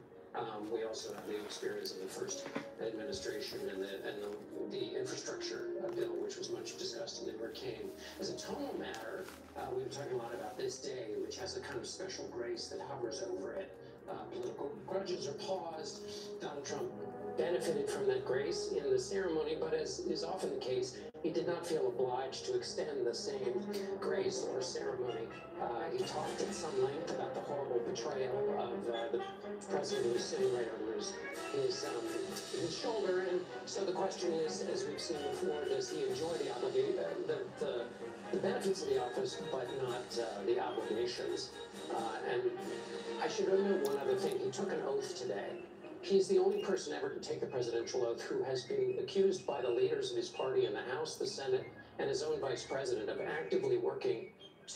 We also have the experience of the first administration and the infrastructure bill, which was much discussed and never came. As a tonal matter, we were talking a lot about this day, which has a kind of special grace that hovers over it. Political grudges are paused. Donald Trump benefited from that grace in the ceremony, but as is often the case, he did not feel obliged to extend the same grace or ceremony. He talked at some length about the horrible betrayal of the president who was sitting right over his shoulder. And so the question is, as we've seen before, does he enjoy the benefits of the office, but not the obligations? And I should note one other thing. He took an oath today. He's the only person ever to take the presidential oath who has been accused by the leaders of his party in the House, the Senate, and his own vice president of actively working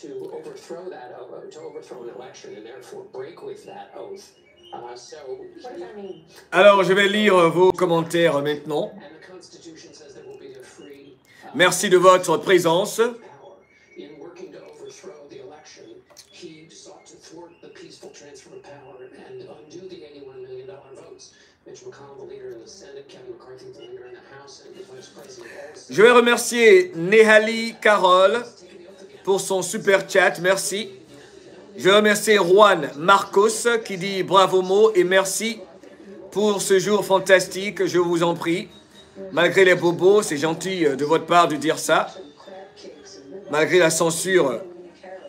to overthrow an election and therefore break with that oath. what does that mean? Alors, je vais lire vos commentaires maintenant. And the Constitution says there will be a free Merci de votre présence. power. In working to overthrow the election, he sought to thwart the peaceful transfer of power and undo the $81 million votes. Mitch McConnell, the leader in the Senate, Kevin McCarthy, the leader in the House, and the Vice President also Je vais remercier Nehali Carole pour son super chat, merci. Je remercie Juan Marcos qui dit bravo Mo et merci pour ce jour fantastique, je vous en prie. Malgré les bobos, c'est gentil de votre part de dire ça. Malgré la censure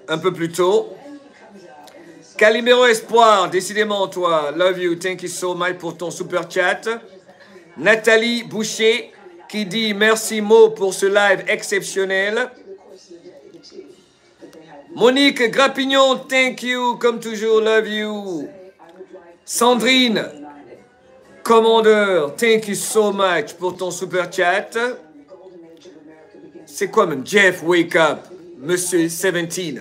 un peu plus tôt. Calimero Espoir, décidément toi, love you, thank you so much pour ton super chat. Nathalie Boucher qui dit merci Mo pour ce live exceptionnel. Monique Grappignon, thank you, comme toujours, love you. Sandrine, commandeur, thank you so much pour ton super chat. C'est quoi même? Jeff, wake up, Monsieur 17.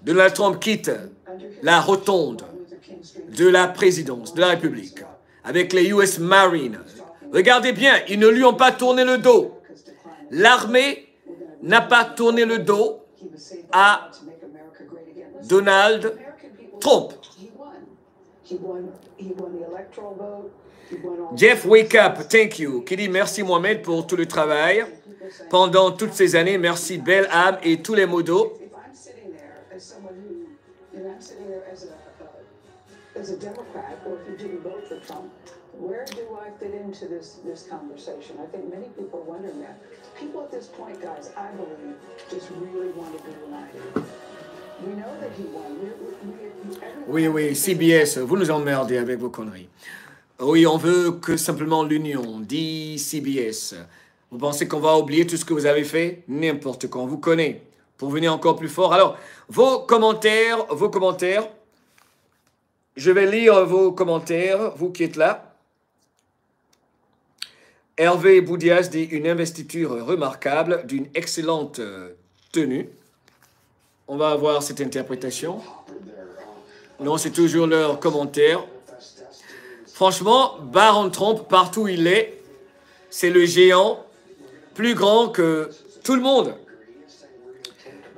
Donald Trump quitte la rotonde de la présidence de la République avec les US Marines. Regardez bien, ils ne lui ont pas tourné le dos. L'armée n'a pas tourné le dos à Donald Trump. Jeff Wake Up, thank you. Qui dit merci Mohamed pour tout le travail. Pendant toutes ces années, merci Belle Âme et tous les modos. as a Democrat, or if you didn't vote for Trump, where do I fit into this conversation? I think many people are wondering that. People at this point, guys, I believe, just really want to be united. We know that he won. Oui, oui, CBS, vous nous emmerdez avec vos conneries. Oui, on veut que simplement l'union, dit CBS. Vous pensez qu'on va oublier tout ce que vous avez fait? N'importe quoi, on vous connaît. Pour venir encore plus fort. Alors, vos commentaires. Je vais lire vos commentaires, vous qui êtes là. Hervé Boudias dit une investiture remarquable, d'une excellente tenue. On va avoir cette interprétation. Non, c'est toujours leur commentaire. Franchement, Baron Trump, partout où il est, c'est le géant plus grand que tout le monde.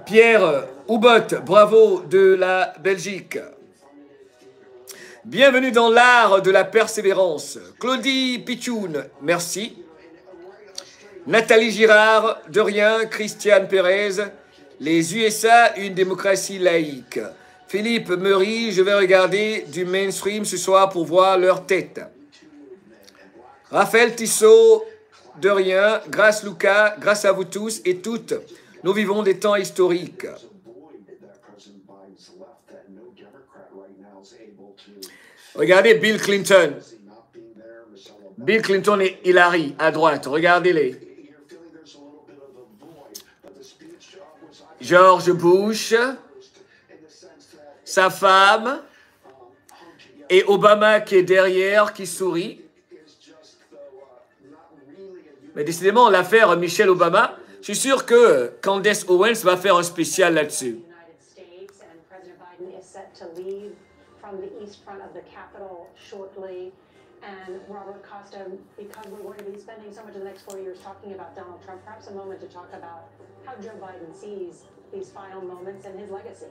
Pierre Houbot, bravo de la Belgique. Bienvenue dans l'art de la persévérance. Claudie Pichoun, merci. Nathalie Girard, de rien. Christiane Pérez, les USA, une démocratie laïque. Philippe Meury, je vais regarder du mainstream ce soir pour voir leur tête. Raphaël Tissot, de rien. Grâce Lucas, grâce à vous tous et toutes, nous vivons des temps historiques. Regardez Bill Clinton. Bill Clinton et Hillary à droite. Regardez-les. George Bush, sa femme, et Obama qui est derrière, qui sourit. Mais décidément, l'affaire Michelle Obama, je suis sûr que Candace Owens va faire un spécial là-dessus. From the east front of the Capitol shortly. And Robert Costa, because we're going to be spending so much of the next 4 years talking about Donald Trump, perhaps a moment to talk about how Joe Biden sees these final moments and his legacy.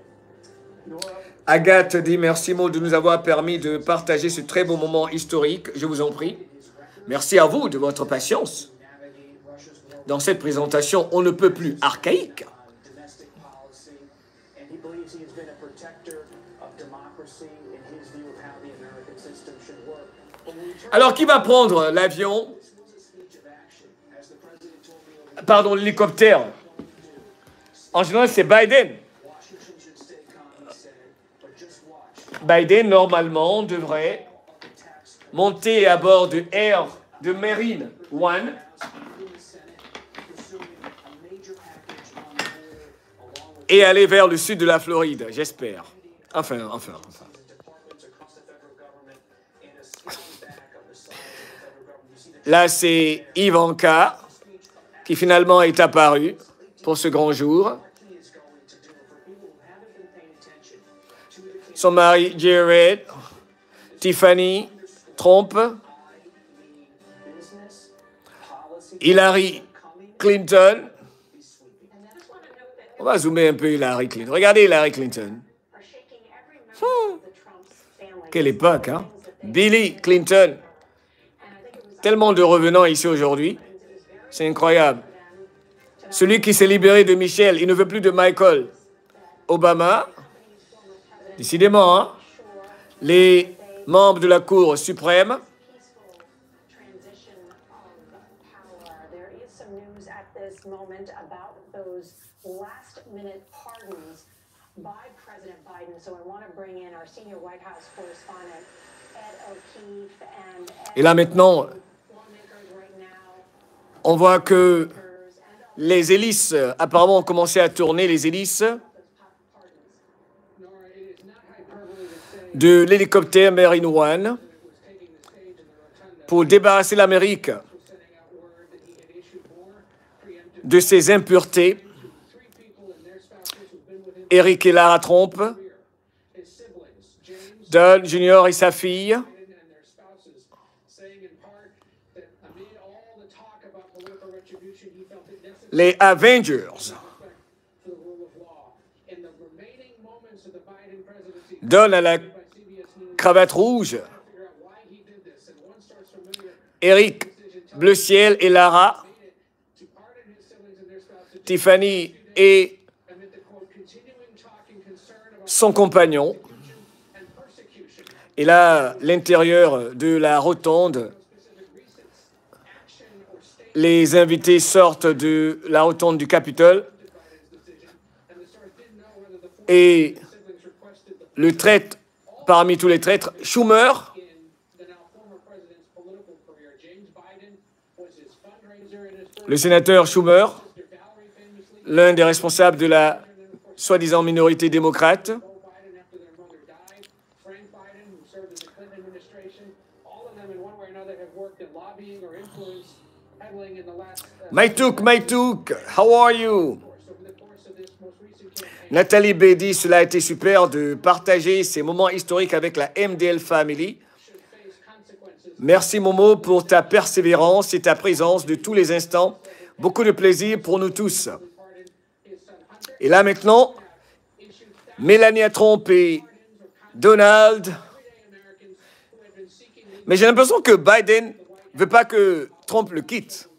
Agathe dit merci Maud de nous avoir permis de partager ce très beau moment historique. Je vous en prie. Merci à vous de votre patience. Dans cette présentation, on ne peut plus archaïque. Alors, qui va prendre l'avion? Pardon, l'hélicoptère. En général, c'est Biden. Biden, normalement, devrait monter à bord de Air de Marine One et aller vers le sud de la Floride, j'espère. Enfin. Là, c'est Ivanka qui finalement est apparue pour ce grand jour. Son mari Jared, Tiffany, Trump, Hillary Clinton. On va zoomer un peu Hillary Clinton. Regardez Hillary Clinton. Quelle époque, hein? Billy Clinton. Tellement de revenants ici aujourd'hui. C'est incroyable. Celui qui s'est libéré de Michelle, il ne veut plus de Michael. Obama. Décidément, hein? Les membres de la Cour suprême. Et là maintenant, on voit que les hélices, apparemment, ont commencé à tourner, les hélices de l'hélicoptère Marine One pour débarrasser l'Amérique de ses impuretés. Eric et Lara Trump, Don Jr. et sa fille, les Avengers. Don à la cravate rouge, Eric bleu ciel et Lara, Tiffany et son compagnon, Et là, l'intérieur de la rotonde, les invités sortent de la rotonde du Capitole et le traître, parmi tous les traîtres, Schumer, le sénateur Schumer, l'un des responsables de la soi-disant minorité démocrate, Maïtouk, how are you? Nathalie Bédi, cela a été super de partager ces moments historiques avec la MDL Family. Merci Momo pour ta persévérance et ta présence de tous les instants. Beaucoup de plaisir pour nous tous. Et là maintenant, Melania Trump et Donald. Mais j'ai l'impression que Biden ne veut pas que Trump le quitte.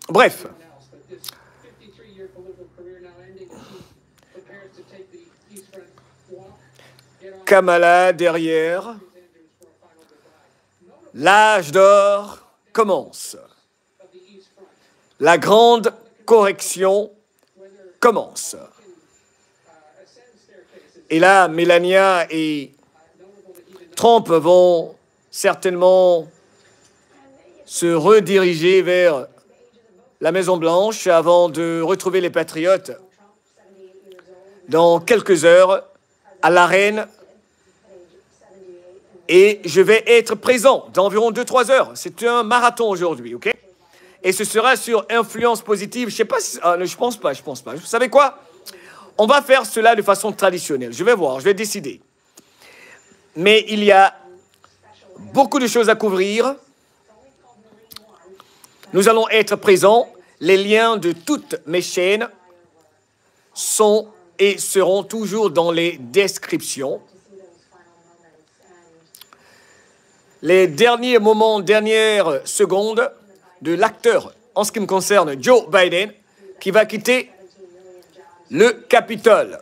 Bref. Kamala derrière. L'âge d'or commence. La grande correction commence. Et là, Melania et Trump vont certainement se rediriger vers la Maison-Blanche avant de retrouver les Patriotes dans quelques heures à l'arène. Et je vais être présent d'environ 2-3 heures. C'est un marathon aujourd'hui, OK? Et ce sera sur influence positive. Je sais pas si... je pense pas. Vous savez quoi? On va faire cela de façon traditionnelle. Je vais voir, je vais décider. Mais il y a beaucoup de choses à couvrir. Nous allons être présents. Les liens de toutes mes chaînes sont et seront toujours dans les descriptions. Les derniers moments, dernières secondes de l'acteur, en ce qui me concerne, Joe Biden, qui va quitter le Capitole.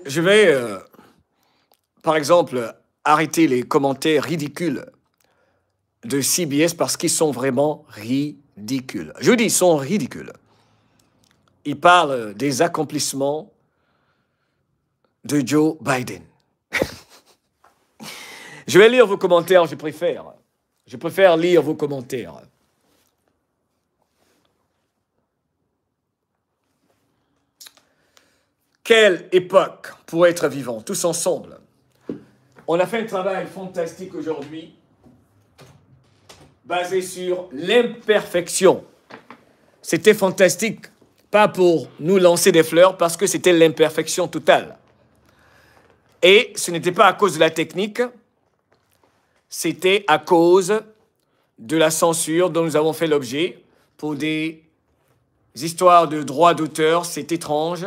Je vais, par exemple, arrêter les commentaires ridicules de CBS parce qu'ils sont vraiment ridicules. Je dis, ils sont ridicules. Ils parlent des accomplissements de Joe Biden. Je vais lire vos commentaires, je préfère. Je préfère lire vos commentaires. Quelle époque pour être vivant, tous ensemble. On a fait un travail fantastique aujourd'hui, basé sur l'imperfection. C'était fantastique, pas pour nous lancer des fleurs, parce que c'était l'imperfection totale. Et ce n'était pas à cause de la technique, c'était à cause de la censure dont nous avons fait l'objet pour des histoires de droits d'auteur, c'est étrange,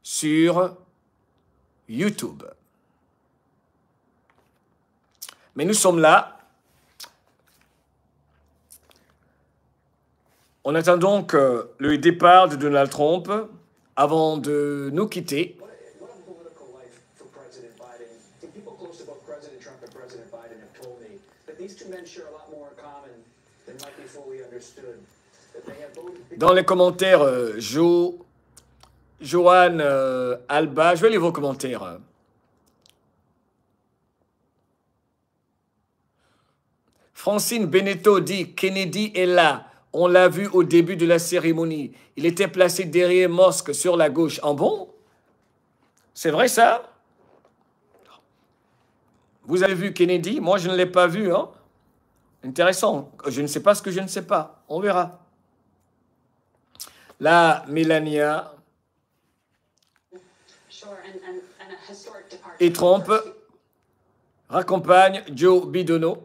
sur YouTube. Mais nous sommes là. On attend donc le départ de Donald Trump avant de nous quitter. Dans les commentaires, Johan Alba, je vais lire vos commentaires. Francine Beneteau dit « Kennedy est là. On l'a vu au début de la cérémonie. Il était placé derrière Musk sur la gauche. » En bon? C'est vrai ça? Vous avez vu Kennedy? Moi, je ne l'ai pas vu. Hein? Intéressant. Je ne sais pas ce que je ne sais pas. On verra. Là, Melania et Trump raccompagnent Joe Biden.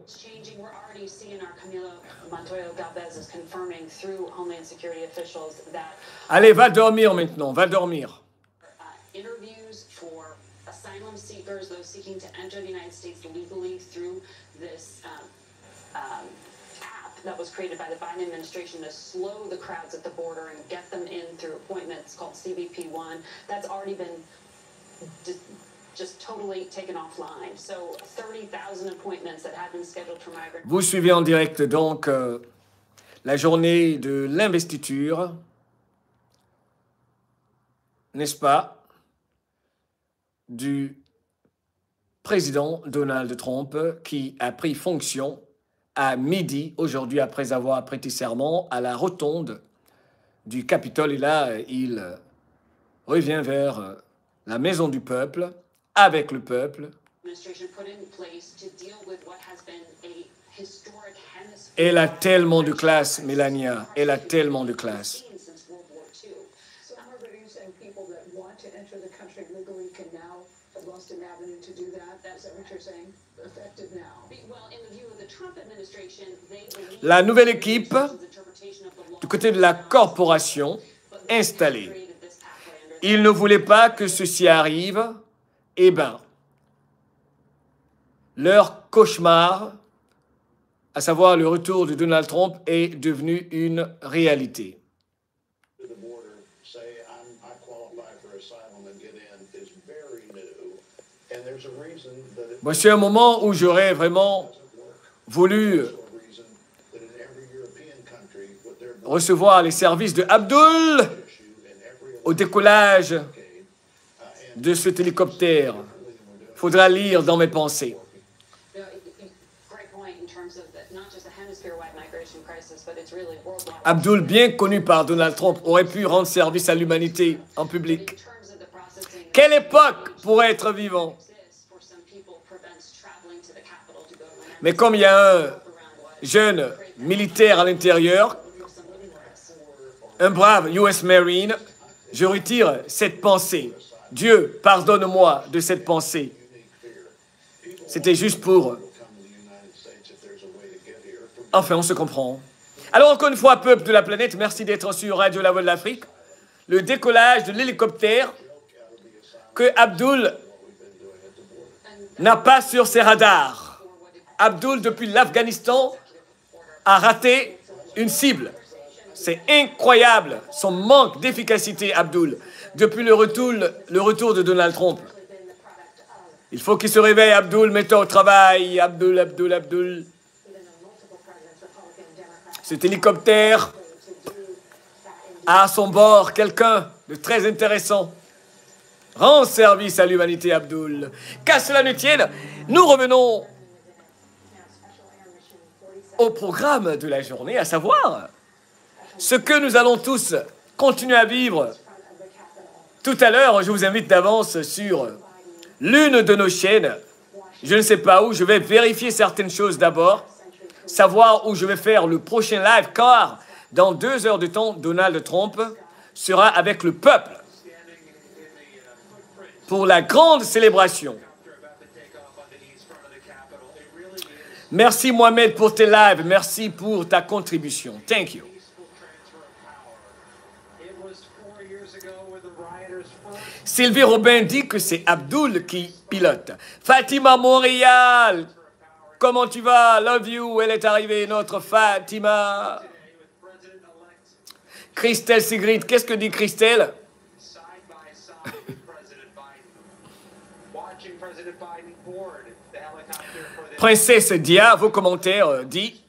confirming through Homeland Security officials that Allez, va dormir maintenant, va dormir. interviews for asylum seekers, those seeking to enter the United States legally through this app that was created by the Biden administration to slow the crowds at the border and get them in through appointments called CBP-1. That's already been just totally taken offline. So 30,000 appointments that had been scheduled for migrants. Vous suivez en direct donc la journée de l'investiture, n'est-ce pas, du président Donald Trump qui a pris fonction à midi aujourd'hui après avoir prêté serment à la rotonde du Capitole. Et là, il revient vers la maison du peuple, avec le peuple. Elle a tellement de classe, Melania. Elle a tellement de classe. La nouvelle équipe, du côté de la corporation, installée. Ils ne voulaient pas que ceci arrive. Eh bien, leur cauchemar, à savoir le retour de Donald Trump, est devenu une réalité. Voici un moment où j'aurais vraiment voulu recevoir les services de Abdul au décollage de cet hélicoptère. Il faudra lire dans mes pensées. Abdul, bien connu par Donald Trump, aurait pu rendre service à l'humanité en public. Quelle époque pour être vivant! Mais comme il y a un jeune militaire à l'intérieur, un brave US Marine, je retire cette pensée. Dieu, pardonne-moi de cette pensée. C'était juste pour... Enfin, on se comprend. Alors, encore une fois, peuple de la planète, merci d'être sur Radio La Voix de l'Afrique. Le décollage de l'hélicoptère que Abdul n'a pas sur ses radars. Abdul, depuis l'Afghanistan, a raté une cible. C'est incroyable, son manque d'efficacité, Abdul, depuis le retour de Donald Trump. Il faut qu'il se réveille, Abdul, mets-toi au travail. Abdul, Abdul, Abdul. Cet hélicoptère a à son bord quelqu'un de très intéressant. Rends service à l'humanité, Abdul. Qu'à cela ne tienne, nous revenons au programme de la journée, à savoir ce que nous allons tous continuer à vivre. Tout à l'heure, je vous invite d'avance sur l'une de nos chaînes. Je ne sais pas où, je vais vérifier certaines choses d'abord, savoir où je vais faire le prochain live, car dans 2 heures de temps, Donald Trump sera avec le peuple pour la grande célébration. Merci Mohamed pour tes lives, merci pour ta contribution. Thank you. Sylvie Robin dit que c'est Abdul qui pilote. Fatima Montréal, comment tu vas? Love you, elle est arrivée, notre Fatima. Christelle Sigrid, qu'est-ce que dit Christelle? Princesse Dia, vos commentaires, dit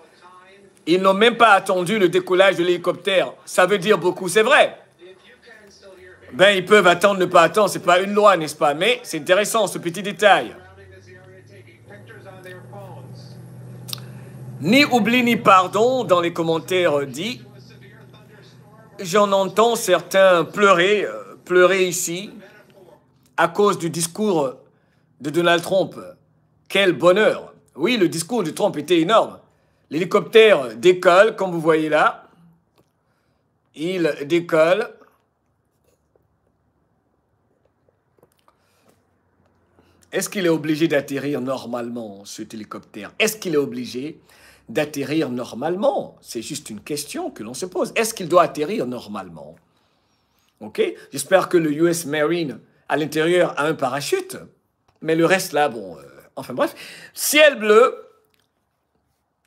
« Ils n'ont même pas attendu le décollage de l'hélicoptère. Ça veut dire beaucoup, c'est vrai. » Ben, ils peuvent attendre, ne pas attendre, c'est pas une loi, n'est-ce pas? Mais c'est intéressant, ce petit détail. Ni oubli ni pardon, dans les commentaires dit « J'en entends certains pleurer ici, à cause du discours de Donald Trump. Quel bonheur! Oui, le discours de Trump était énorme. L'hélicoptère décolle, comme vous voyez là. Il décolle. Est-ce qu'il est obligé d'atterrir normalement, cet hélicoptère? Est-ce qu'il est obligé? d'atterrir normalement. C'est juste une question que l'on se pose. Est-ce qu'il doit atterrir normalement? Ok? J'espère que le US Marine, à l'intérieur, a un parachute. Mais le reste, là, bon... enfin bref. Ciel bleu,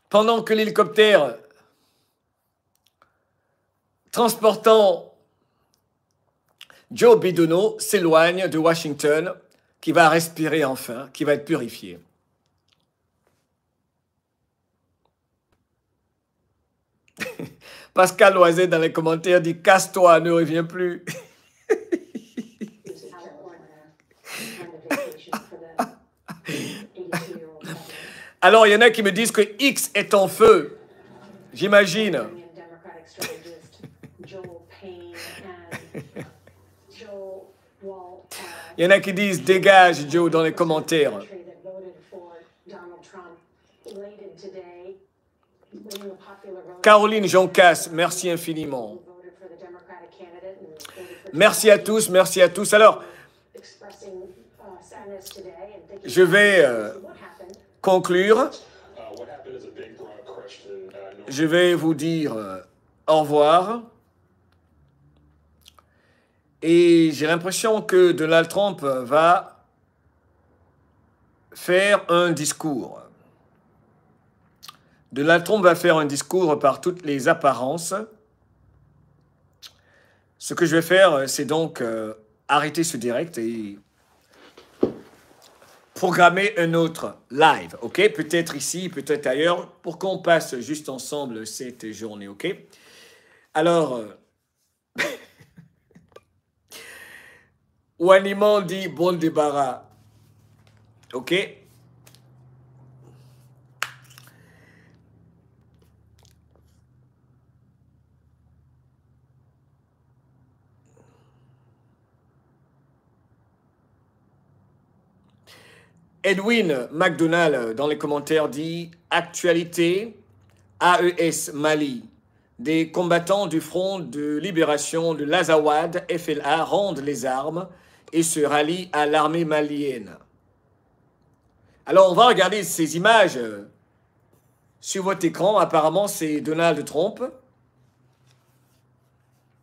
pendant que l'hélicoptère transportant Joe Biden s'éloigne de Washington, qui va respirer enfin, qui va être purifié. Pascal Loiset dans les commentaires dit « Casse-toi, ne reviens plus ». Alors, il y en a qui me disent que X est en feu. J'imagine. Il y en a qui disent « Dégage, Joe » dans les commentaires. Caroline Joncas, merci infiniment. Merci à tous, merci à tous. Alors, je vais conclure. Je vais vous dire au revoir. Et j'ai l'impression que Donald Trump va faire un discours. Donald Trump va faire un discours par toutes les apparences. Ce que je vais faire, c'est donc arrêter ce direct et programmer un autre live, ok? Peut-être ici, peut-être ailleurs, pour qu'on passe juste ensemble cette journée, ok? Alors, Waniman dit bon débarras, ok? Edwin McDonald dans les commentaires dit « Actualité, AES Mali, des combattants du Front de libération de l'Azawad, FLA, rendent les armes et se rallient à l'armée malienne. » Alors, on va regarder ces images sur votre écran. Apparemment, c'est Donald Trump.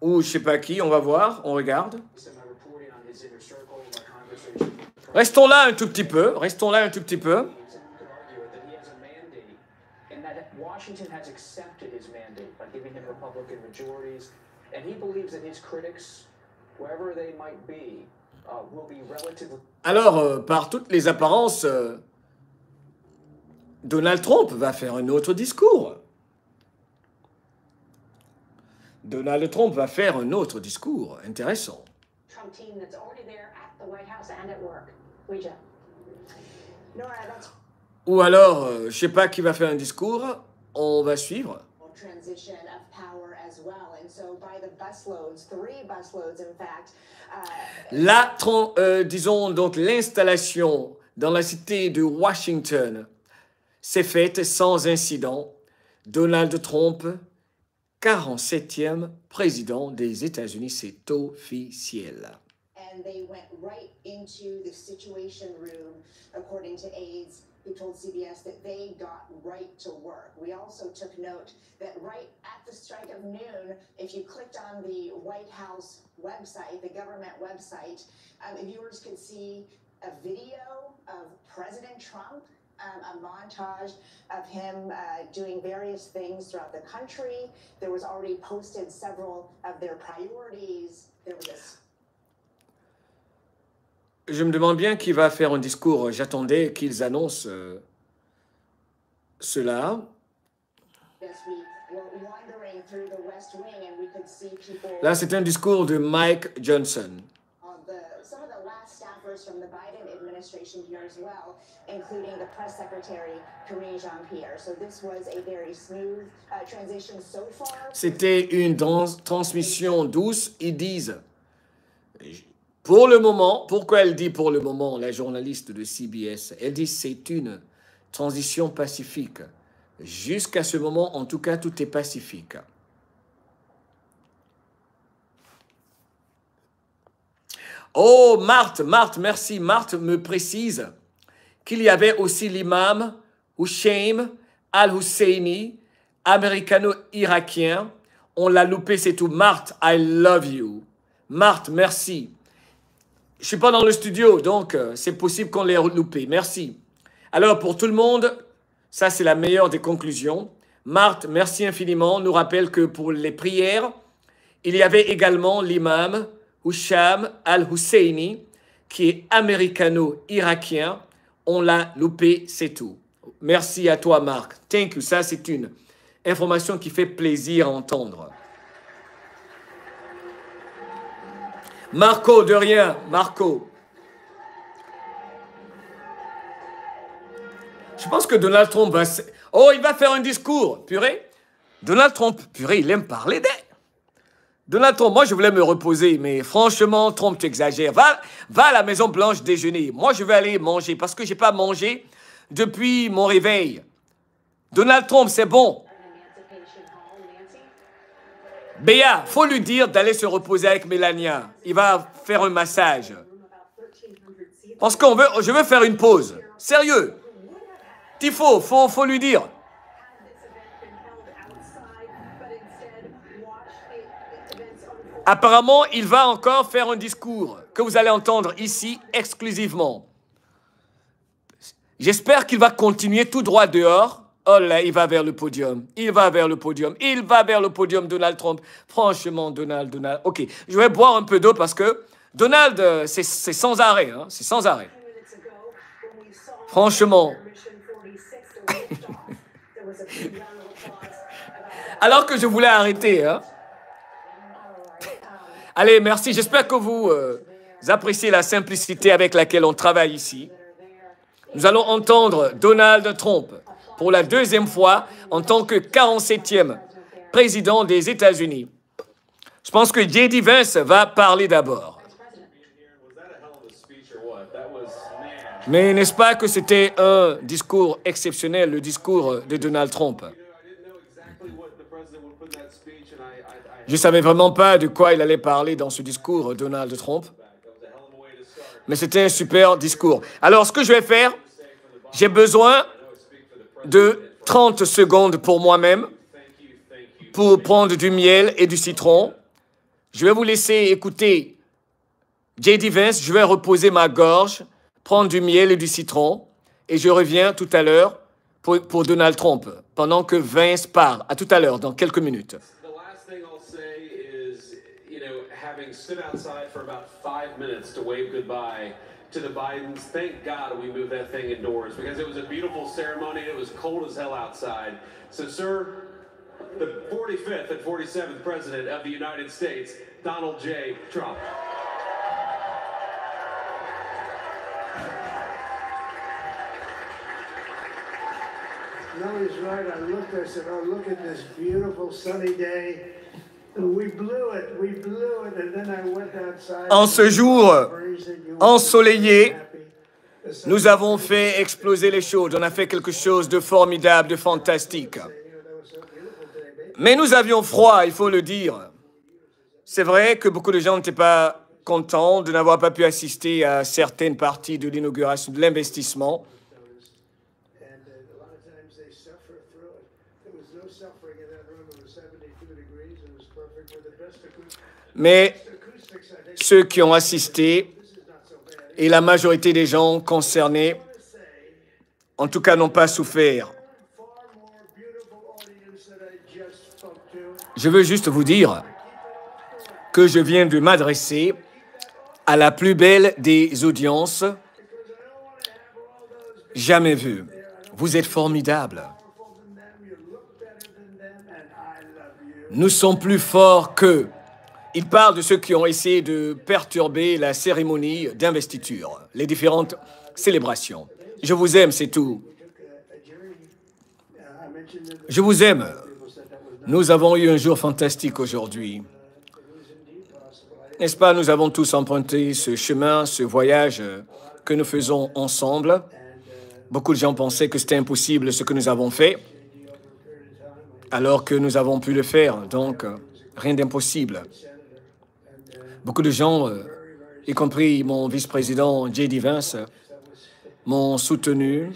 Ou je ne sais pas qui, on va voir, on regarde. Restons là un tout petit peu, restons là un tout petit peu. Washington has accepted his mandate by giving him Republican majorities, and he believes that his critics, wherever they might be, will be relatively... Alors, par toutes les apparences, Donald Trump va faire un autre discours. Donald Trump va faire un autre discours intéressant. Trump team that's already there at the White House and at work. Ouija. Nora, that's Ou alors, je ne sais pas qui va faire un discours, on va suivre. Transition of power as well, and so by the busloads, 3 busloads in fact. Disons donc l'installation dans la cité de Washington s'est faite sans incident. Donald Trump, 47e président des États-Unis, c'est officiel. And they went right into the situation room, according to aides who told CBS that they got right to work. We also took note that right at the strike of noon, if you clicked on the White House website, the government website, viewers could see a video of President Trump, a montage of him doing various things throughout the country. There was already posted several of their priorities. There was a Je me demande bien qui va faire un discours. J'attendais qu'ils annoncent cela. Là, c'est un discours de Mike Johnson. C'était une transmission douce. Ils disent... Pour le moment, pourquoi elle dit pour le moment, la journaliste de CBS? Elle dit c'est une transition pacifique. Jusqu'à ce moment, en tout cas, tout est pacifique. Oh, Marthe, merci. Marthe me précise qu'il y avait aussi l'imam Hussein al-Husseini, américano-irakien. On l'a loupé, c'est tout. Marthe, I love you. Marthe, merci. Je ne suis pas dans le studio, donc c'est possible qu'on l'ait loupé. Merci. Alors, pour tout le monde, ça, c'est la meilleure des conclusions. Marthe, merci infiniment. Nous rappelle que pour les prières, il y avait également l'imam Husham al-Husseini, qui est américano-irakien. On l'a loupé, c'est tout. Merci à toi, Marc. Thank you. Ça, c'est une information qui fait plaisir à entendre. Marco, de rien. Marco. Je pense que Donald Trump va... Oh, il va faire un discours. Purée. Donald Trump, purée, il aime parler d'elle. Donald Trump, moi, je voulais me reposer, mais franchement, Trump, tu exagères. Va à la Maison-Blanche déjeuner. Moi, je vais aller manger parce que je n'ai pas mangé depuis mon réveil. Donald Trump, c'est bon. Béa, faut lui dire d'aller se reposer avec Mélania. Il va faire un massage. Parce que je veux faire une pause. Sérieux. Tifo, faut lui dire. Apparemment, il va encore faire un discours que vous allez entendre ici exclusivement. J'espère qu'il va continuer tout droit dehors. Oh là, il va vers le podium. Il va vers le podium. Il va vers le podium, Donald Trump. Franchement, Donald. Ok, je vais boire un peu d'eau parce que Donald, c'est sans arrêt. Hein, c'est sans arrêt. Franchement. Alors que je voulais arrêter. Hein. Allez, merci. J'espère que vous appréciez la simplicité avec laquelle on travaille ici. Nous allons entendre Donald Trump pour la deuxième fois en tant que 47e président des États-Unis. Je pense que J.D. Vance va parler d'abord. Mais n'est-ce pas que c'était un discours exceptionnel, le discours de Donald Trump? Je ne savais vraiment pas de quoi il allait parler dans ce discours, Donald Trump. Mais c'était un super discours. Alors, ce que je vais faire, j'ai besoin de 30 secondes pour moi-même pour prendre du miel et du citron. Je vais vous laisser écouter J.D. Vance. Je vais reposer ma gorge, prendre du miel et du citron. Et je reviens tout à l'heure pour Donald Trump, pendant que Vance parle. À tout à l'heure, dans quelques minutes. Having stood outside for about 5 minutes to wave goodbye to the Bidens, thank God we moved that thing indoors because it was a beautiful ceremony. It was cold as hell outside. So, sir, the 45th and 47th President of the United States, Donald J. Trump. No, he's right. I looked, I said, oh, look at this beautiful sunny day. En ce jour ensoleillé, nous avons fait exploser les choses. On a fait quelque chose de formidable, de fantastique. Mais nous avions froid, il faut le dire. C'est vrai que beaucoup de gens n'étaient pas contents de n'avoir pas pu assister à certaines parties de l'inauguration, de l'investissement. Mais ceux qui ont assisté et la majorité des gens concernés, en tout cas, n'ont pas souffert. Je veux juste vous dire que je viens de m'adresser à la plus belle des audiences jamais vues. Vous êtes formidables. Nous sommes plus forts qu'eux. Il parle de ceux qui ont essayé de perturber la cérémonie d'investiture, les différentes célébrations. Je vous aime, c'est tout. Je vous aime. Nous avons eu un jour fantastique aujourd'hui. N'est-ce pas, nous avons tous emprunté ce chemin, ce voyage que nous faisons ensemble. Beaucoup de gens pensaient que c'était impossible ce que nous avons fait, alors que nous avons pu le faire, donc rien d'impossible. Beaucoup de gens, y compris mon vice-président J.D. Vance, m'ont soutenu.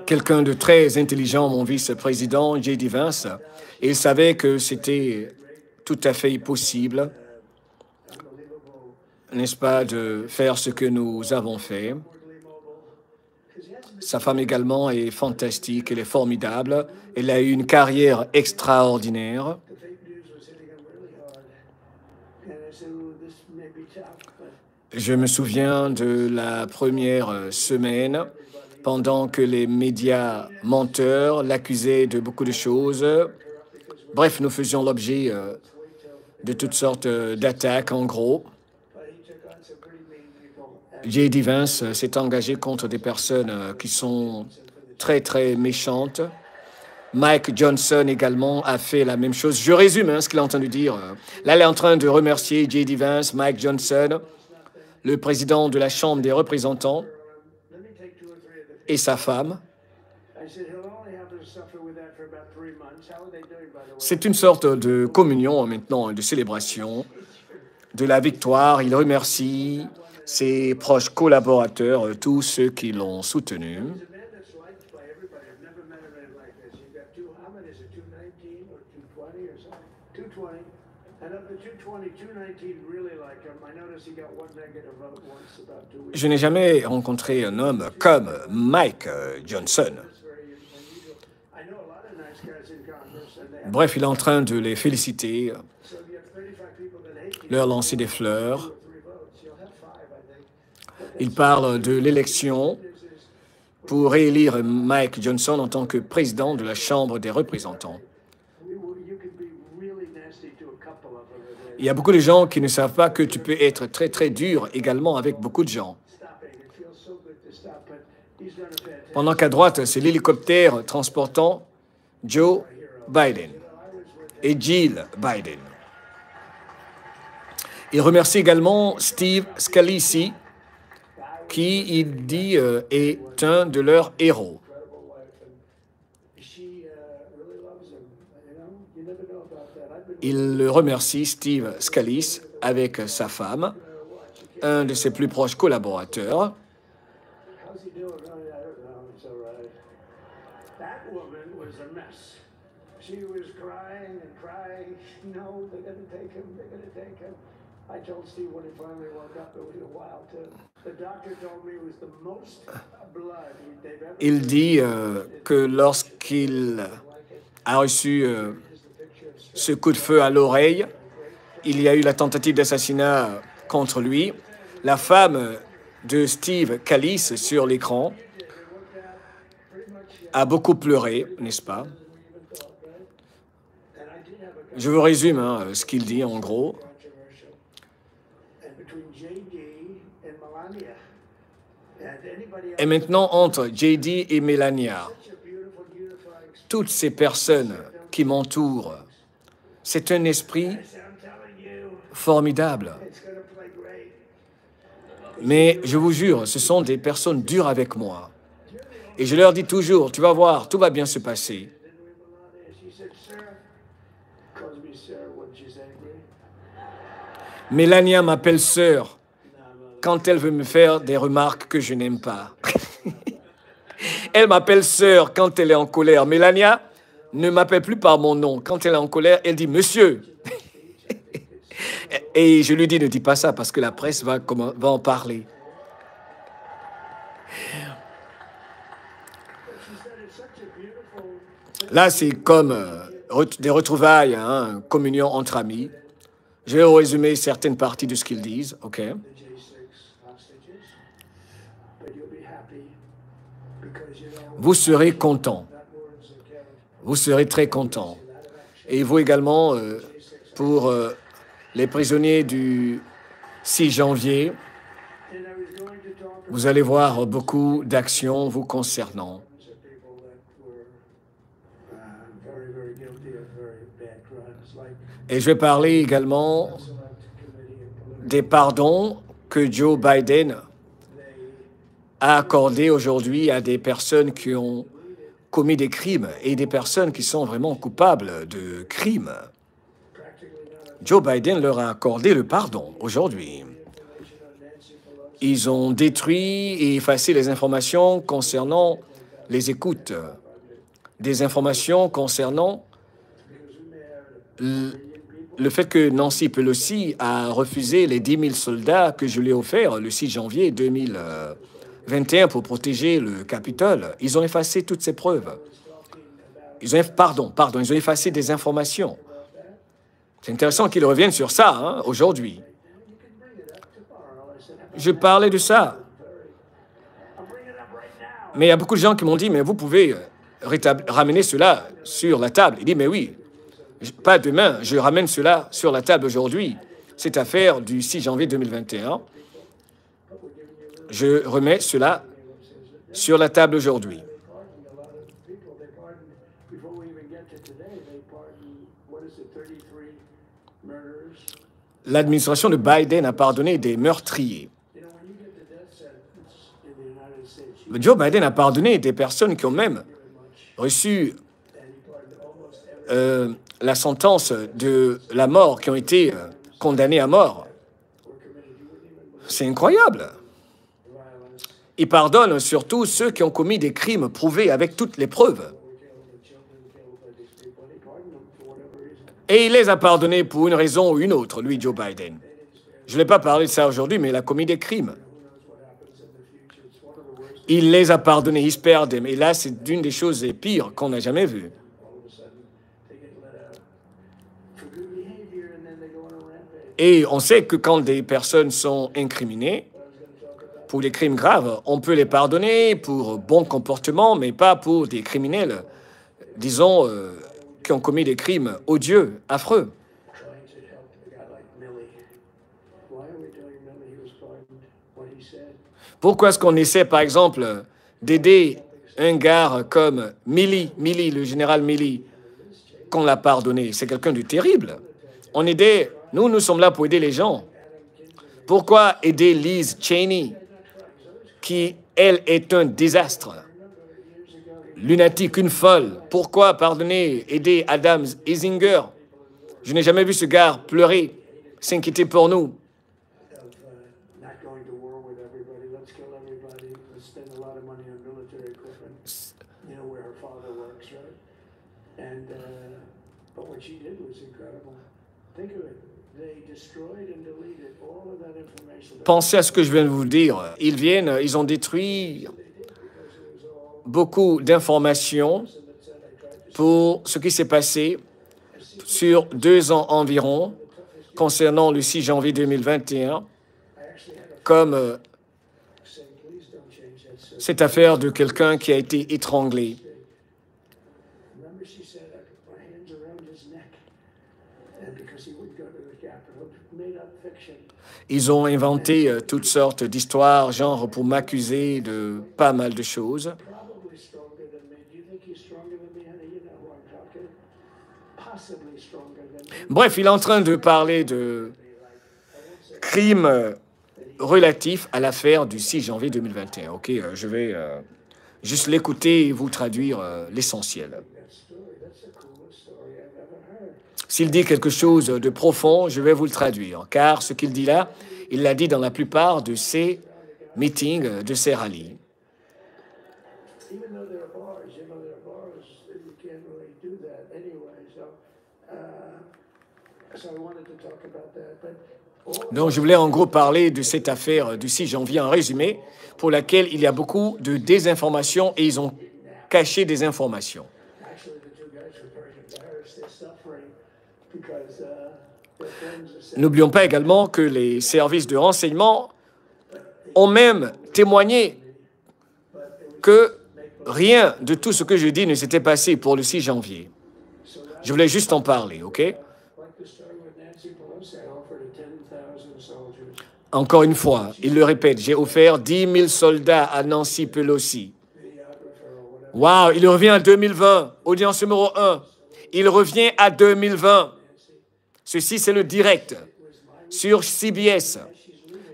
quelqu'un de très intelligent, mon vice-président, J.D. Vance. Il savait que c'était tout à fait possible, n'est-ce pas, de faire ce que nous avons fait. Sa femme également est fantastique, elle est formidable. Elle a eu une carrière extraordinaire. Je me souviens de la première semaine, pendant que les médias menteurs l'accusaient de beaucoup de choses. Bref, nous faisions l'objet de toutes sortes d'attaques, en gros. J.D. Vance s'est engagé contre des personnes qui sont très, très méchantes. Mike Johnson également a fait la même chose. Je résume ce qu'il a entendu dire. Là, il est en train de remercier J.D. Vance, Mike Johnson, le président de la Chambre des représentants, et sa femme. C'est une sorte de communion maintenant, de célébration de la victoire. Il remercie ses proches collaborateurs, tous ceux qui l'ont soutenu. Je n'ai jamais rencontré un homme comme Mike Johnson. Bref, il est en train de les féliciter, leur lancer des fleurs. Il parle de l'élection pour réélire Mike Johnson en tant que président de la Chambre des représentants. Il y a beaucoup de gens qui ne savent pas que tu peux être très, très dur également avec beaucoup de gens. Pendant qu'à droite, c'est l'hélicoptère transportant Joe Biden et Jill Biden. Il remercie également Steve Scalise, qui, il dit, est un de leurs héros. Il le remercie, Steve Scalise, avec sa femme, un de ses plus proches collaborateurs. Il dit que lorsqu'il a reçu ce coup de feu à l'oreille, il y a eu la tentative d'assassinat contre lui. La femme de Steve Scalise sur l'écran a beaucoup pleuré, n'est-ce pas? Je vous résume ce qu'il dit en gros. Et maintenant, entre J.D. et Melania, toutes ces personnes qui m'entourent, c'est un esprit formidable. Mais je vous jure, ce sont des personnes dures avec moi. Et je leur dis toujours, tu vas voir, tout va bien se passer. Melania m'appelle sœur quand elle veut me faire des remarques que je n'aime pas. Elle m'appelle sœur quand elle est en colère. Melania ne m'appelle plus par mon nom. Quand elle est en colère, elle dit « Monsieur ». Et je lui dis « Ne dis pas ça parce que la presse va en parler ». Là, c'est comme des retrouvailles, communion entre amis. Je vais résumer certaines parties de ce qu'ils disent, OK? Vous serez content. Vous serez très content. Et vous également, pour les prisonniers du 6 janvier, vous allez voir beaucoup d'actions vous concernant. Et je vais parler également des pardons que Joe Biden a accordés aujourd'hui à des personnes qui ont commis des crimes et des personnes qui sont vraiment coupables de crimes. Joe Biden leur a accordé le pardon aujourd'hui. Ils ont détruit et effacé les informations concernant les écoutes des informations concernant le fait que Nancy Pelosi a refusé les 10 000 soldats que je lui ai offerts le 6 janvier 2021 pour protéger le Capitole. Ils ont effacé toutes ces preuves. Ils ont effacé des informations. C'est intéressant qu'ils reviennent sur ça hein, aujourd'hui. Je parlais de ça. Mais il y a beaucoup de gens qui m'ont dit, mais vous pouvez ramener cela sur la table. Il dit, mais oui, pas demain, je ramène cela sur la table aujourd'hui. Cette affaire du 6 janvier 2021, je remets cela sur la table aujourd'hui. L'administration de Biden a pardonné des meurtriers. Joe Biden a pardonné des personnes qui ont même reçu la sentence de la mort, qui ont été condamnées à mort. C'est incroyable. Il pardonne surtout ceux qui ont commis des crimes prouvés avec toutes les preuves. Et il les a pardonnés pour une raison ou une autre, lui, Joe Biden. Je ne vais pas parler de ça aujourd'hui, mais il a commis des crimes. Il les a pardonnés, he spared them. Et là, c'est une des choses les pires qu'on n'a jamais vues. Et on sait que quand des personnes sont incriminées pour des crimes graves, on peut les pardonner pour bon comportement, mais pas pour des criminels, disons, qui ont commis des crimes odieux, affreux. Pourquoi est-ce qu'on essaie, par exemple, d'aider un gars comme Milley, le général Milley, qu'on l'a pardonné? C'est quelqu'un de terrible. Nous sommes là pour aider les gens. Pourquoi aider Liz Cheney, qui, elle, est un désastre? Lunatique, une folle. Pourquoi aider Adams Isinger? Je n'ai jamais vu ce gars pleurer, s'inquiéter pour nous. Pensez à ce que je viens de vous dire. Ils ont détruit beaucoup d'informations pour ce qui s'est passé sur 2 ans environ concernant le 6 janvier 2021, comme cette affaire de quelqu'un qui a été étranglé. Ils ont inventé toutes sortes d'histoires, genre pour m'accuser de pas mal de choses. Bref, il est en train de parler de crimes relatifs à l'affaire du 6 janvier 2021. OK, je vais juste l'écouter et vous traduire l'essentiel. S'il dit quelque chose de profond, je vais vous le traduire, car ce qu'il dit là, il l'a dit dans la plupart de ses meetings, de ses rallyes. Donc, je voulais en gros parler de cette affaire du 6 janvier en résumé, pour laquelle il y a beaucoup de désinformation et ils ont caché des informations. N'oublions pas également que les services de renseignement ont même témoigné que rien de tout ce que je dis ne s'était passé pour le 6 janvier. Je voulais juste en parler, OK? Encore une fois, il le répète, j'ai offert 10 000 soldats à Nancy Pelosi. Wow, il revient à 2020, audience numéro 1. Il revient à 2020. Ceci, c'est le direct sur CBS.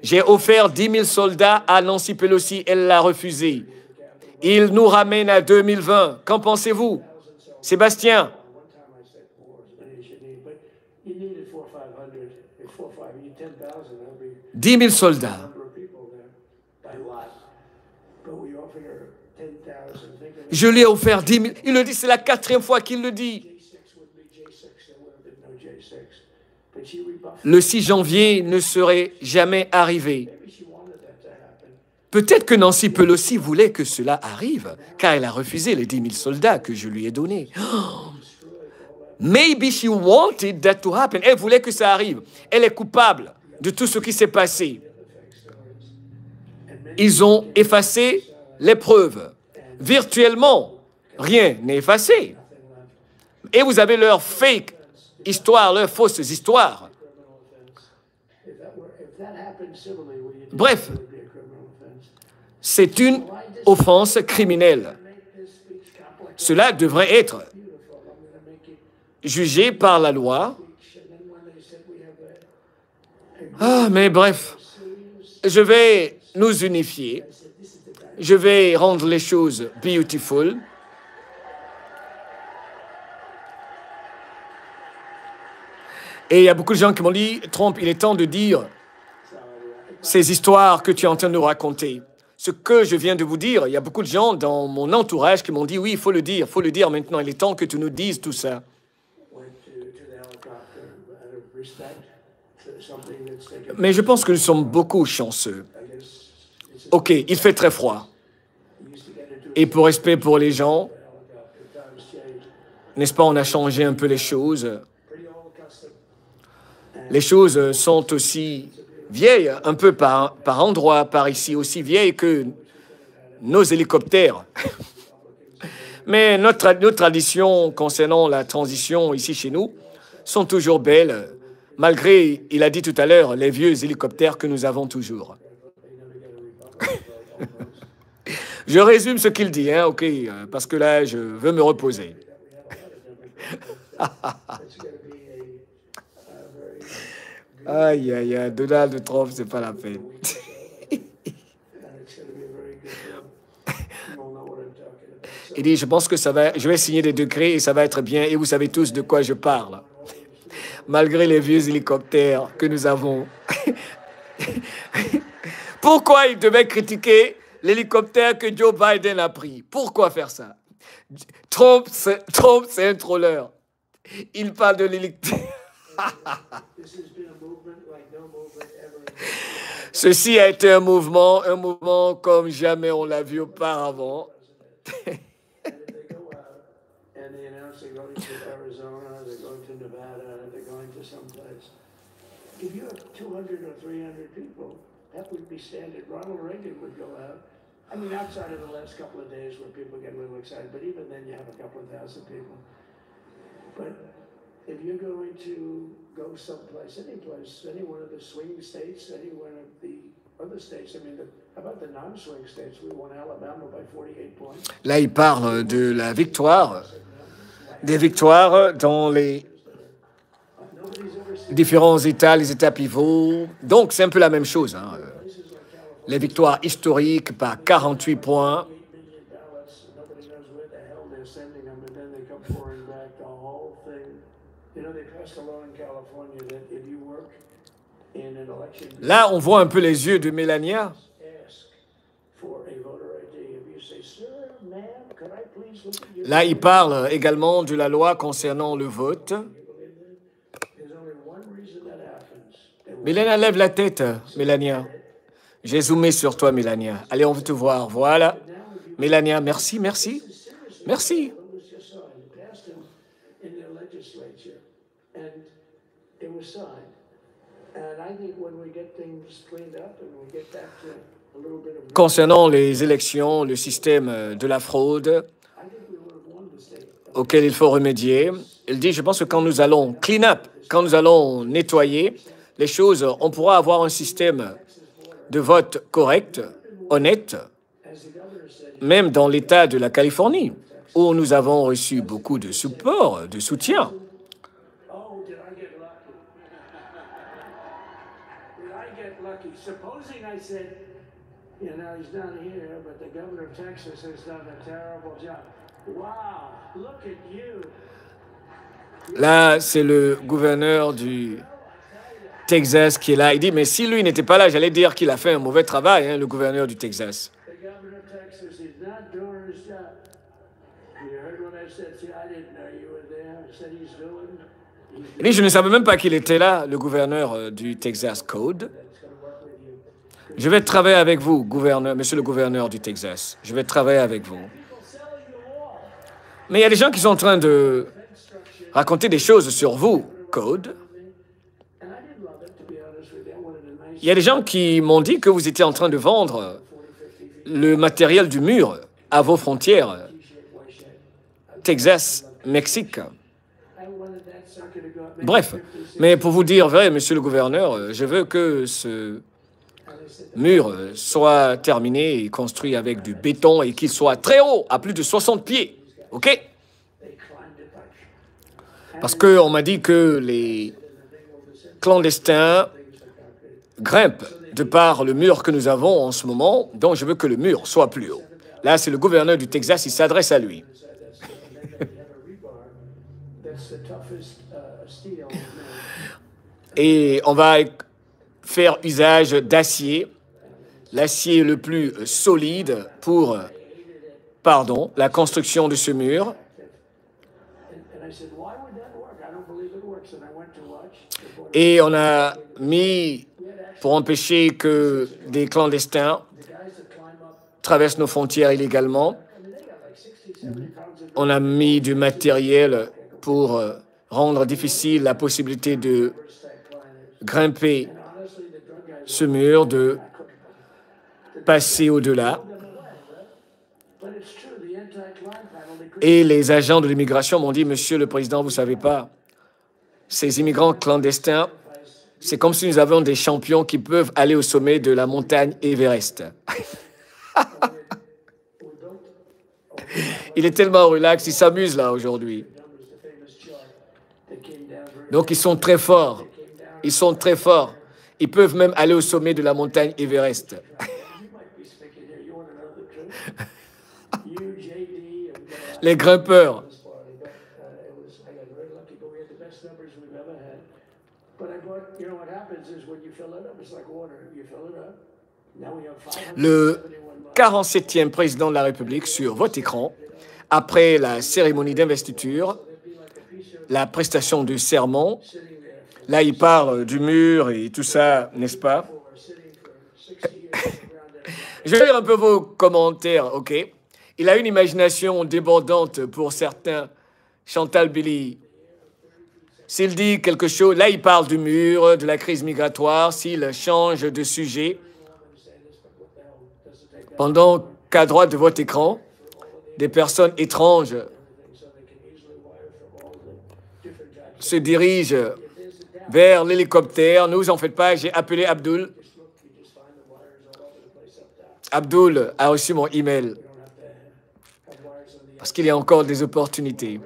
J'ai offert 10 000 soldats à Nancy Pelosi, elle l'a refusé. Il nous ramène à 2020. Qu'en pensez-vous, Sébastien? 10 000 soldats. Je lui ai offert 10 000. Il le dit, c'est la 4e fois qu'il le dit. Le 6 janvier ne serait jamais arrivé. Peut-être que Nancy Pelosi voulait que cela arrive, car elle a refusé les 10 000 soldats que je lui ai donnés. Oh, maybe she wanted that to happen. Elle voulait que ça arrive. Elle est coupable de tout ce qui s'est passé. Ils ont effacé les preuves. Virtuellement, rien n'est effacé. Et vous avez leur fake histoire, leurs fausses histoires. Bref, c'est une offense criminelle. Cela devrait être jugé par la loi. Ah, mais bref, je vais nous unifier. Je vais rendre les choses beautiful. Et il y a beaucoup de gens qui m'ont dit, Trump, il est temps de dire ces histoires que tu es en train de nous raconter. Ce que je viens de vous dire, il y a beaucoup de gens dans mon entourage qui m'ont dit, oui, il faut le dire maintenant, il est temps que tu nous dises tout ça. Mais je pense que nous sommes beaucoup chanceux. OK, il fait très froid. Et pour respect pour les gens, n'est-ce pas, on a changé un peu les choses. Les choses sont aussi vieilles, un peu par endroits, par ici, aussi vieilles que nos hélicoptères. Mais nos traditions concernant la transition ici chez nous sont toujours belles, malgré, il a dit tout à l'heure, les vieux hélicoptères que nous avons toujours. Je résume ce qu'il dit, hein, OK, parce que là, je veux me reposer. Aïe, aïe, aïe, Donald Trump, c'est pas la peine. Il dit, je pense que je vais signer des décrets et ça va être bien, et vous savez tous de quoi je parle. Malgré les vieux hélicoptères que nous avons. Pourquoi il devait critiquer l'hélicoptère que Joe Biden a pris? Pourquoi faire ça? Trump, c'est un troller. Il parle de l'hélicoptère. Ceci a été un mouvement comme jamais on l'a vu auparavant. If you have 200 or 300 people, that would be standard. Ronald Reagan would go out. I mean, outside of the last couple of days where people get a little excited, but even then you have a couple of thousand people. But if you're going to go someplace, any one of the swing states, any one of the other states, I mean, how about the non-swing states? We won Alabama by 48 points. Là, il parle de la victoire, des victoires dans les différents États, les États pivots. Donc, c'est un peu la même chose. Hein. Les victoires historiques par 48 points. Là, on voit un peu les yeux de Melania. Là, il parle également de la loi concernant le vote. Melania, lève la tête, Melania. J'ai zoomé sur toi, Melania. Allez, on veut te voir. Voilà. Melania, merci, merci. Merci. Concernant les élections, le système de la fraude auquel il faut remédier, il dit, je pense que quand nous allons clean up, quand nous allons nettoyer les choses, on pourra avoir un système de vote correct, honnête, même dans l'État de la Californie, où nous avons reçu beaucoup de support, de soutien. Là, c'est le gouverneur du Texas qui est là. Il dit, mais si lui n'était pas là, j'allais dire qu'il a fait un mauvais travail, hein, le gouverneur du Texas. I said, see, I didn't know you were there. I said, he's doing. Il dit, je ne savais même pas qu'il était là, le gouverneur du Texas Code. Je vais travailler avec vous, gouverneur, monsieur le gouverneur du Texas. Je vais travailler avec vous. Mais il y a des gens qui sont en train de raconter des choses sur vous, Code. Il y a des gens qui m'ont dit que vous étiez en train de vendre le matériel du mur à vos frontières, Texas, Mexique. Bref, mais pour vous dire vrai, monsieur le gouverneur, je veux que ce mur soit terminé et construit avec du béton et qu'il soit très haut, à plus de 60 pieds. OK? Parce qu'on m'a dit que les clandestins grimpent de par le mur que nous avons en ce moment, donc je veux que le mur soit plus haut. Là, c'est le gouverneur du Texas, il s'adresse à lui. Et on va faire usage d'acier, l'acier le plus solide pour, la construction de ce mur. Et on a mis, pour empêcher que des clandestins traversent nos frontières illégalement, on a mis du matériel pour rendre difficile la possibilité de grimper ce mur, de passer au-delà. Et les agents de l'immigration m'ont dit, Monsieur le Président, vous ne savez pas, ces immigrants clandestins, c'est comme si nous avions des champions qui peuvent aller au sommet de la montagne Everest. Il est tellement relax, il s'amuse là aujourd'hui. Donc ils sont très forts. Ils sont très forts. Ils peuvent même aller au sommet de la montagne Everest. Les grimpeurs. Le 47e président de la République sur votre écran, après la cérémonie d'investiture, la prestation du serment, là il parle du mur et tout ça, n'est-ce pas? Je vais lire un peu vos commentaires, ok? Il a une imagination débordante pour certains. Chantal Billy, s'il dit quelque chose, là il parle du mur, de la crise migratoire, s'il change de sujet, pendant qu'à droite de votre écran, des personnes étranges se dirigent vers l'hélicoptère. Ne vous en faites pas, j'ai appelé Abdul. Abdul a reçu mon email. Parce qu'il y a encore des opportunités.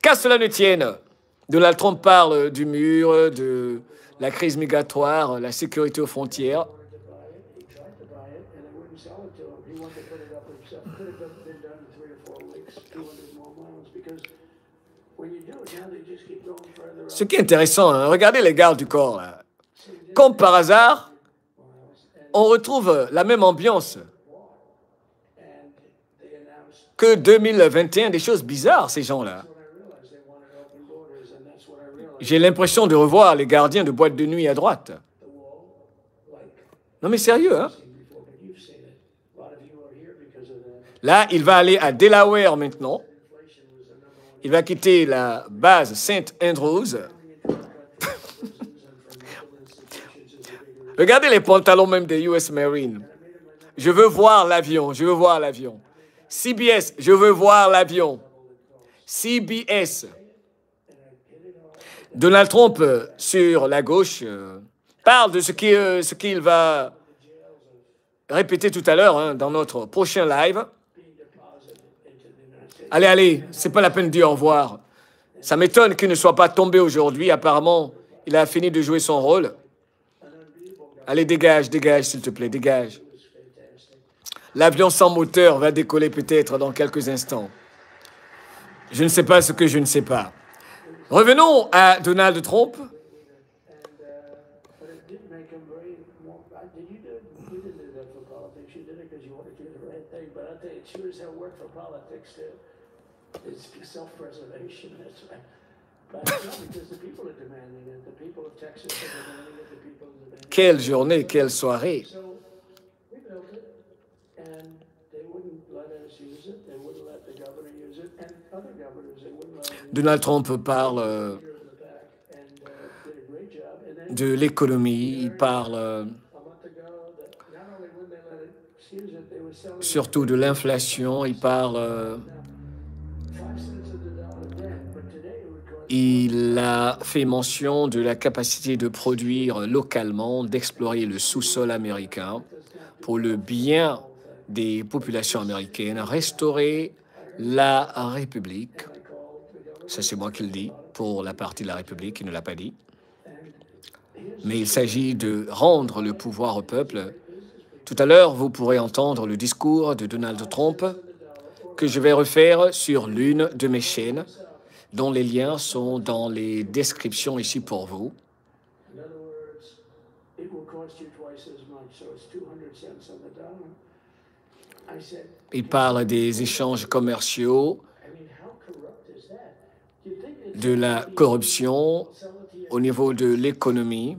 Qu'à cela ne tienne, Donald Trump parle du mur, de la crise migratoire, la sécurité aux frontières. Ce qui est intéressant, hein, regardez les gardes du corps. Là. Comme par hasard, on retrouve la même ambiance que 2021, des choses bizarres, ces gens-là. J'ai l'impression de revoir les gardiens de boîte de nuit à droite. Non mais sérieux, hein? Là, il va aller à Delaware maintenant. Il va quitter la base St. Andrews. Regardez les pantalons même des US Marines. Je veux voir l'avion, je veux voir l'avion. CBS, je veux voir l'avion. CBS. Donald Trump, sur la gauche, parle de ce qu'il va répéter tout à l'heure hein, dans notre prochain live. Allez, allez, c'est pas la peine de dire au revoir. Ça m'étonne qu'il ne soit pas tombé aujourd'hui. Apparemment, il a fini de jouer son rôle. Allez, dégage, dégage, s'il te plaît, dégage. L'avion sans moteur va décoller peut-être dans quelques instants. Je ne sais pas ce que je ne sais pas. Revenons à Donald Trump. It's self-preservation. That's right. But no, because the people are demanding it. The people of Texas are demanding it. The people are demanding it. Quelle journée, quelle soirée. So we built it, and they wouldn't let us use it. They wouldn't let the governor use it, and other governors, they wouldn't let them use Donald Trump parle de l'économie, il parle surtout de l'inflation, il parle... Il a fait mention de la capacité de produire localement, d'explorer le sous-sol américain pour le bien des populations américaines, restaurer la République. Ça, c'est moi qui le dis, pour la partie de la République, il ne l'a pas dit. Mais il s'agit de rendre le pouvoir au peuple. Tout à l'heure, vous pourrez entendre le discours de Donald Trump que je vais refaire sur l'une de mes chaînes, dont les liens sont dans les descriptions ici pour vous. Il parle des échanges commerciaux, de la corruption au niveau de l'économie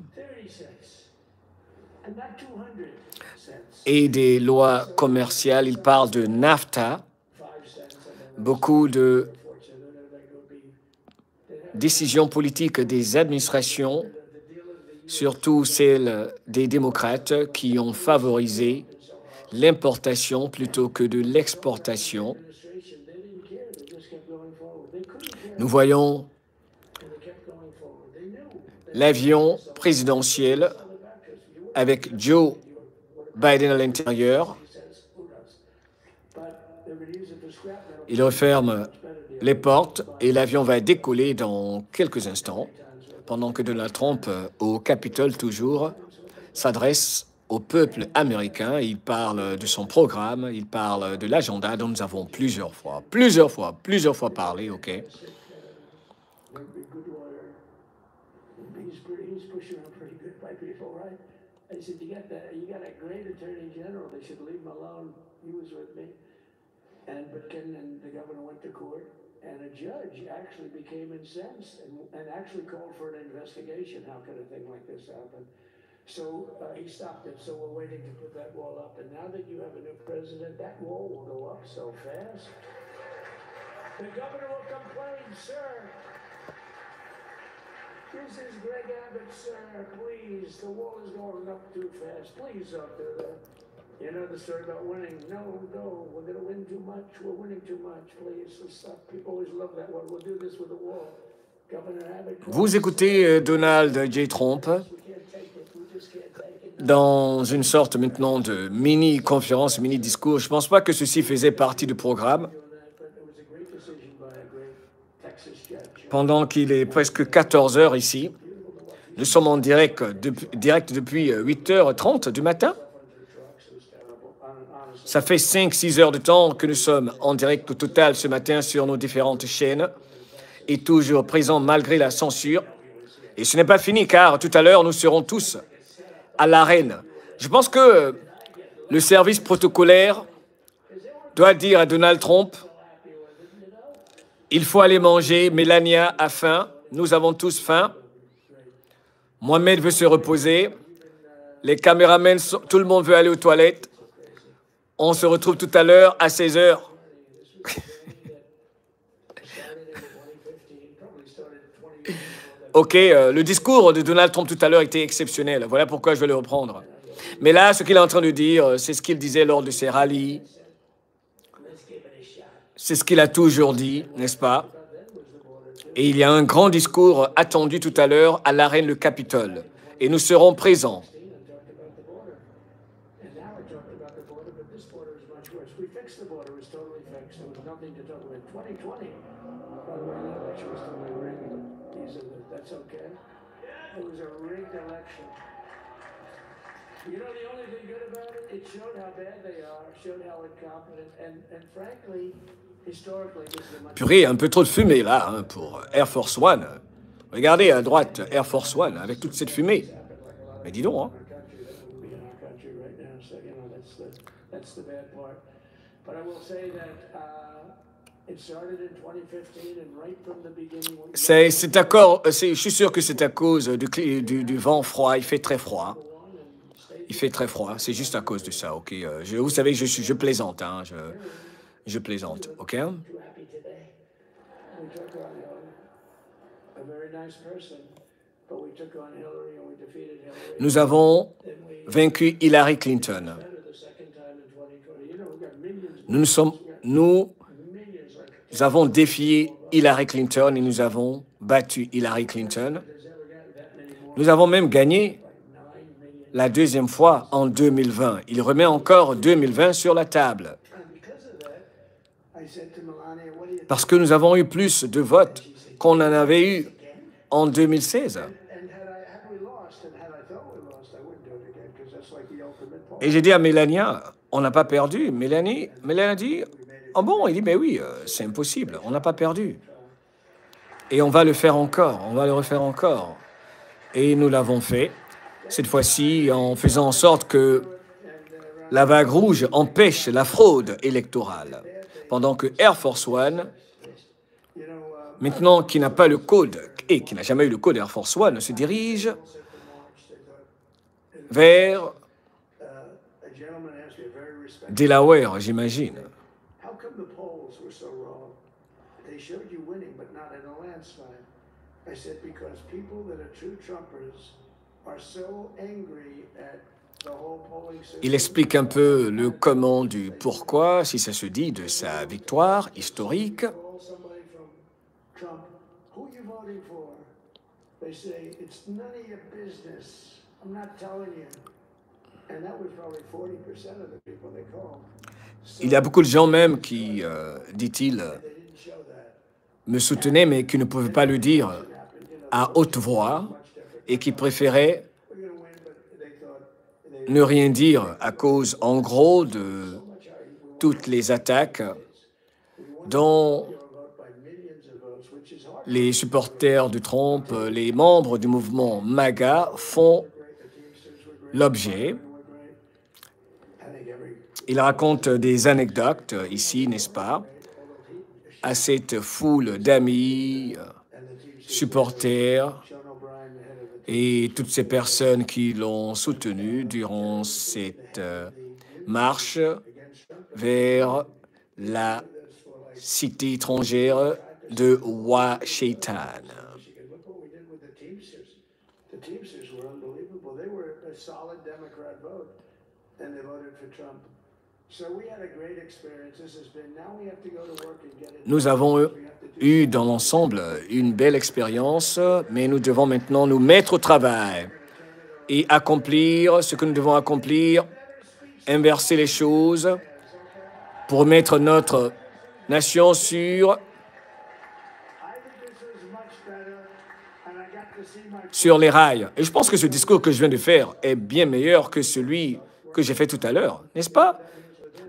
et des lois commerciales. Il parle de NAFTA, beaucoup de décisions politiques des administrations, surtout celles des démocrates, qui ont favorisé l'importation plutôt que de l'exportation. Nous voyons l'avion présidentiel avec Joe Biden à l'intérieur. Il referme les portes et l'avion va décoller dans quelques instants, pendant que Donald Trump, au Capitole toujours, s'adresse au peuple américain. Il parle de son programme, il parle de l'agenda dont nous avons plusieurs fois parlé, OK? But Ken and the governor went to court, and a judge actually became incensed and actually called for an investigation. How could a thing like this happen? So he stopped it. So we're waiting to put that wall up. And now that you have a new president, that wall will go up so fast. The governor will complain, sir. This is Greg Abbott, sir. Please, the wall is going up too fast. Please don't do that. You know the story about winning. No, we're going to win too much. We're winning too much. Please, stop. People always love that one. We'll do this with the wall. Governor Abbott. Vous écoutez Donald J. Trump dans une sorte maintenant de mini-conférence, mini-discours. Je ne pense pas que ceci faisait partie du programme. Pendant qu'il est presque 14 heures ici, nous sommes en direct depuis 8h30 du matin. Ça fait 5-6 heures de temps que nous sommes en direct au total ce matin sur nos différentes chaînes et toujours présents malgré la censure. Et ce n'est pas fini car tout à l'heure, nous serons tous à l'arène. Je pense que le service protocolaire doit dire à Donald Trump, il faut aller manger, Melania a faim, nous avons tous faim, Mohamed veut se reposer, les caméramens, tout le monde veut aller aux toilettes. On se retrouve tout à l'heure à 16 heures. OK, le discours de Donald Trump tout à l'heure était exceptionnel. Voilà pourquoi je vais le reprendre. Mais là, ce qu'il est en train de dire, c'est ce qu'il disait lors de ses rallyes. C'est ce qu'il a toujours dit, n'est-ce pas? Et il y a un grand discours attendu tout à l'heure à l'arène le Capitole. Et nous serons présents. You know, the only thing good about it, it showed how bad they are, showed how incompetent, and frankly, historically, this is a much... Purée, un peu trop de fumée là hein, pour Air Force One. Regardez à droite, Air Force One, avec toute cette fumée. Mais dis donc, hein. Je suis sûr que c'est à cause du vent froid. Il fait très froid. Il fait très froid. C'est juste à cause de ça, ok? Vous savez, je plaisante, hein? Je plaisante, ok? Nous avons vaincu Hillary Clinton. Nous avons défié Hillary Clinton et nous avons battu Hillary Clinton. Nous avons même gagné la deuxième fois en 2020. Il remet encore 2020 sur la table. Parce que nous avons eu plus de votes qu'on en avait eu en 2016. Et j'ai dit à Mélania, on n'a pas perdu. Mélanie a dit, oh bon, il dit, mais oui, c'est impossible, on n'a pas perdu. Et on va le faire encore, on va le refaire encore. Et nous l'avons fait, cette fois-ci en faisant en sorte que la vague rouge empêche la fraude électorale. Pendant que Air Force One, maintenant qui n'a pas le code, et qui n'a jamais eu le code Air Force One, se dirige vers Delaware, j'imagine. Il explique un peu le comment du pourquoi, si ça se dit, de sa victoire historique. Il y a beaucoup de gens même qui, dit-il, me soutenaient, mais qui ne pouvaient pas le dire à haute voix et qui préféraient ne rien dire à cause, en gros, de toutes les attaques dont les supporters de Trump, les membres du mouvement MAGA font l'objet. Il raconte des anecdotes ici, n'est-ce pas, à cette foule d'amis, supporters et toutes ces personnes qui l'ont soutenu durant cette marche vers la cité étrangère de Washington. Nous avons eu dans l'ensemble une belle expérience, mais nous devons maintenant nous mettre au travail et accomplir ce que nous devons accomplir, inverser les choses pour mettre notre nation sur les rails. Et je pense que ce discours que je viens de faire est bien meilleur que celui que j'ai fait tout à l'heure, n'est-ce pas?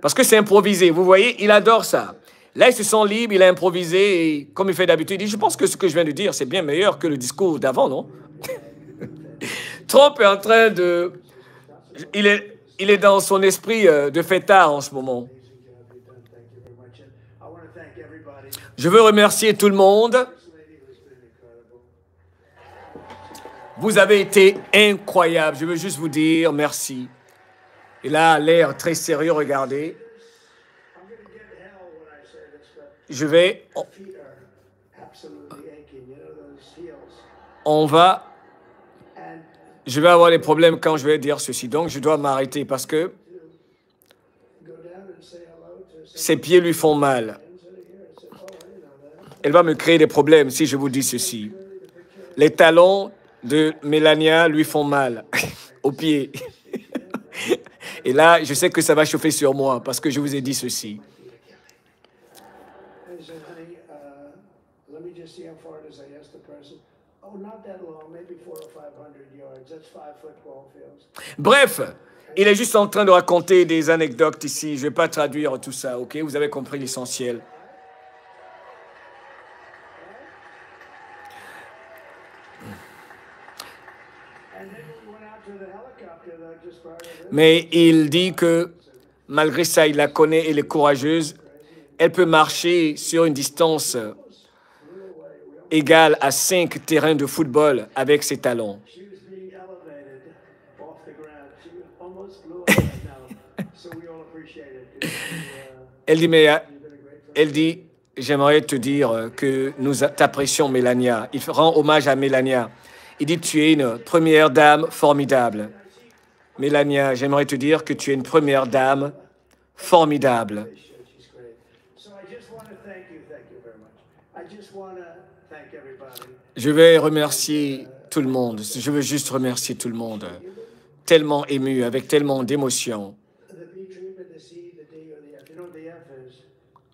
Parce que c'est improvisé. Vous voyez, il adore ça. Là, il se sent libre, il a improvisé, et comme il fait d'habitude, il dit, je pense que ce que je viens de dire, c'est bien meilleur que le discours d'avant, non? Trump est en train de... Il est dans son esprit de fêtard en ce moment. Je veux remercier tout le monde. Vous avez été incroyables. Je veux juste vous dire merci. Il a l'air très sérieux, regardez. Je vais avoir des problèmes quand je vais dire ceci. Donc, je dois m'arrêter parce que ses pieds lui font mal. Elle va me créer des problèmes si je vous dis ceci. Les talons de Mélania lui font mal aux pieds. Et là, je sais que ça va chauffer sur moi parce que je vous ai dit ceci. Bref, il est juste en train de raconter des anecdotes ici. Je ne vais pas traduire tout ça, ok? Vous avez compris l'essentiel. Mais il dit que malgré ça, il la connaît, elle est courageuse. elle peut marcher sur une distance égale à 5 terrains de football avec ses talons. She was being elevated off the ground. She almost flew up right now. So we all appreciate it. Elle dit, mais elle dit, j'aimerais te dire que nous t'apprécions, Mélania. Il rend hommage à Mélania. Il dit, tu es une première dame formidable. Mélania, j'aimerais te dire que tu es une première dame formidable. She's great. So I just want to thank you very much. I just want to thank everybody. Je vais remercier tout le monde. Je veux juste remercier tout le monde. Tellement ému, avec tellement d'émotion. The B treatment, the C, the D, or the F. You know what the F is?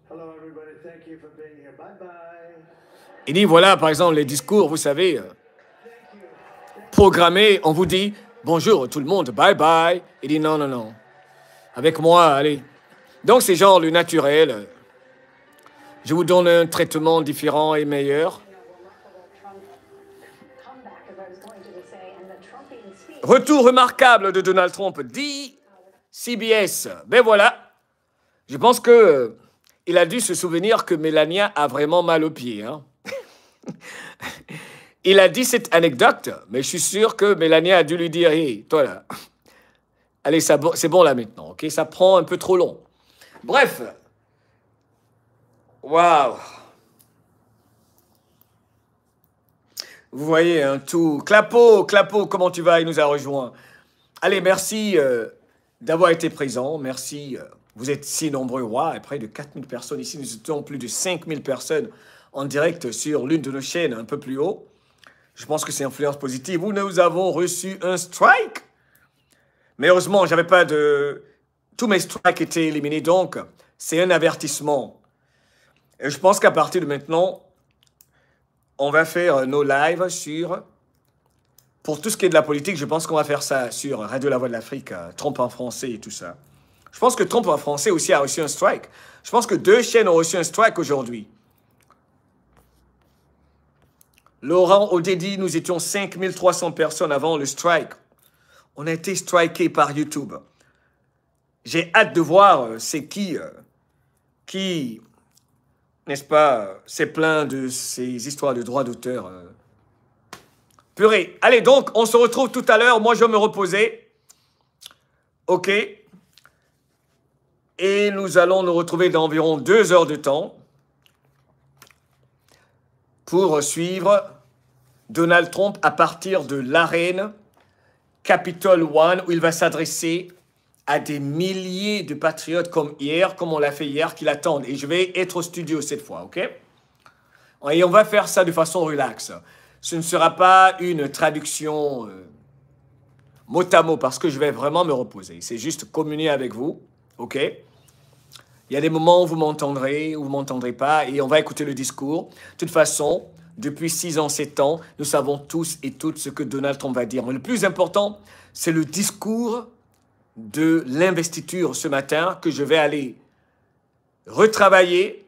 Hello, everybody. Thank you for being here. Bye bye. Il dit, voilà, par exemple, les discours, vous savez, programmés, on vous dit, bonjour tout le monde, bye bye. Il dit, non, non, non. Avec moi, allez. Donc, c'est genre le naturel. Je vous donne un traitement différent et meilleur. Retour remarquable de Donald Trump, dit CBS. Ben voilà. Je pense que il a dû se souvenir que Melania a vraiment mal aux pieds. Hein? Il a dit cette anecdote, mais je suis sûr que Melania a dû lui dire, hey, toi là, allez, c'est bon là maintenant, ok? Ça prend un peu trop long. Bref. Waouh. Vous voyez, un tout. Clapo, comment tu vas? Il nous a rejoint. Allez, merci d'avoir été présent. Merci. Vous êtes si nombreux. Waouh, près de 4000 personnes ici. Nous étions plus de 5000 personnes en direct sur l'une de nos chaînes un peu plus haut. Je pense que c'est influence positive. Nous avons reçu un strike. Mais heureusement, j'avais pas de... Tous mes strikes étaient éliminés, donc c'est un avertissement. Et je pense qu'à partir de maintenant, on va faire nos lives sur... Pour tout ce qui est de la politique, je pense qu'on va faire ça sur Radio La Voix de l'Afrique, Trump en français et tout ça. Je pense que Trump en français aussi a reçu un strike. Je pense que 2 chaînes ont reçu un strike aujourd'hui. Laurent Odedi, nous étions 5300 personnes avant le strike. On a été striké par YouTube. J'ai hâte de voir c'est qui, n'est-ce pas, s'est plaint de ces histoires de droits d'auteur. Purée. Allez, donc, on se retrouve tout à l'heure. Moi, je vais me reposer. OK. Et nous allons nous retrouver dans environ 2 heures de temps pour suivre Donald Trump à partir de l'arène Capitol One, où il va s'adresser à des milliers de patriotes comme hier, comme on l'a fait hier, qui l'attendent. Et je vais être au studio cette fois, OK? Et on va faire ça de façon relax. Ce ne sera pas une traduction mot à mot, parce que je vais vraiment me reposer. C'est juste communier avec vous, OK? Il y a des moments où vous m'entendrez, où vous ne m'entendrez pas, et on va écouter le discours. De toute façon, depuis 6 ans, 7 ans, nous savons tous et toutes ce que Donald Trump va dire. Mais le plus important, c'est le discours de l'investiture ce matin que je vais aller retravailler.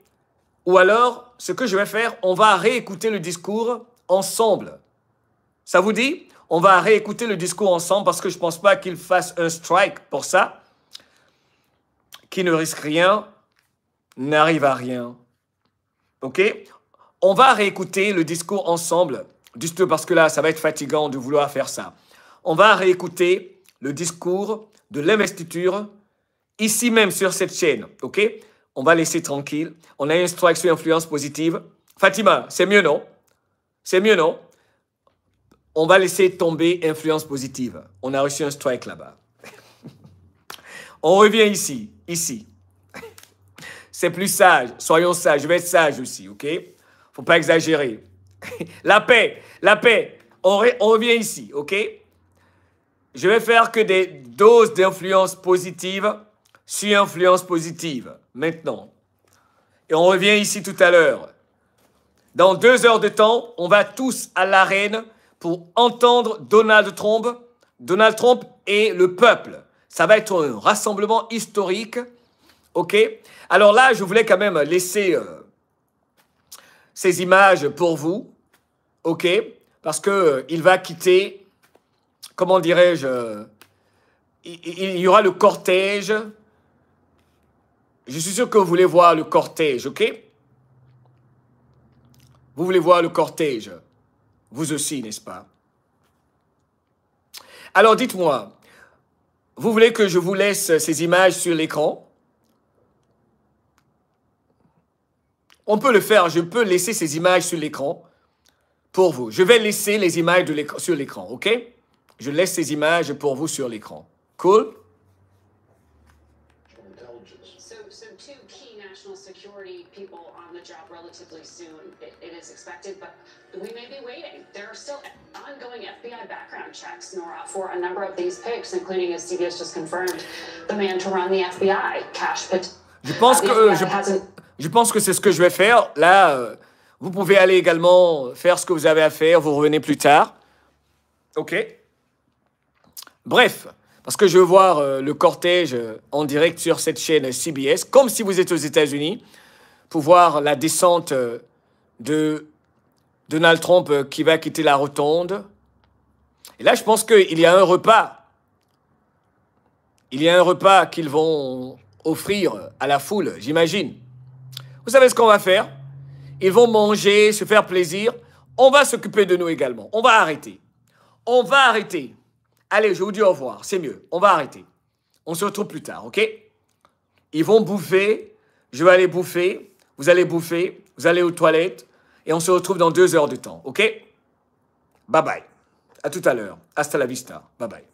Ou alors, ce que je vais faire, on va réécouter le discours ensemble. Ça vous dit? On va réécouter le discours ensemble parce que je ne pense pas qu'il fasse un strike pour ça. Qui ne risque rien, n'arrive à rien. OK? On va réécouter le discours ensemble, juste parce que là, ça va être fatigant de vouloir faire ça. On va réécouter le discours de l'investiture, ici même sur cette chaîne, OK? On va laisser tranquille. On a un strike sur influence positive. Fatima, c'est mieux, non? C'est mieux, non? On va laisser tomber influence positive. On a reçu un strike là-bas. On revient ici. C'est plus sage. Soyons sages. Je vais être sage aussi, OK? Faut pas exagérer. La paix. On revient ici, OK? Je vais faire que des doses d'influence positive sur influence positive, maintenant. Et on revient ici tout à l'heure. Dans 2 heures de temps, on va tous à l'arène pour entendre Donald Trump et le peuple. Ça va être un rassemblement historique, OK? Alors là, je voulais quand même laisser ces images pour vous, OK? Parce qu'il va quitter, comment dirais-je, il y aura le cortège Je suis sûr que vous voulez voir le cortège, ok? Vous voulez voir le cortège. Vous aussi, n'est-ce pas? Alors, dites-moi, vous voulez que je vous laisse ces images sur l'écran? On peut le faire, je peux laisser ces images sur l'écran pour vous. Je vais laisser les images sur l'écran, ok? Je laisse ces images pour vous sur l'écran. Cool? So two key national security people on the job relatively soon, it is expected, but we may be waiting. There are still ongoing FBI background checks, Nora, for a number of these picks, including, as CBS just confirmed, the man to run the FBI, Kash Patel. Je pense que c'est ce que je vais faire. Là, vous pouvez aller également faire ce que vous avez à faire. Vous revenez plus tard. OK? Bref, parce que je veux voir le cortège en direct sur cette chaîne CBS, comme si vous êtes aux États-Unis, pour voir la descente de Donald Trump qui va quitter la rotonde. Et là, je pense qu'il y a un repas. Il y a un repas qu'ils vont offrir à la foule, j'imagine. Vous savez ce qu'on va faire? Ils vont manger, se faire plaisir. On va s'occuper de nous également. On va arrêter. On va arrêter. Allez, je vous dis au revoir. C'est mieux. On va arrêter. On se retrouve plus tard, OK? Ils vont bouffer. Je vais aller bouffer. Vous allez bouffer. Vous allez aux toilettes. Et on se retrouve dans 2 heures de temps, OK? Bye bye. À tout à l'heure. Hasta la vista. Bye bye.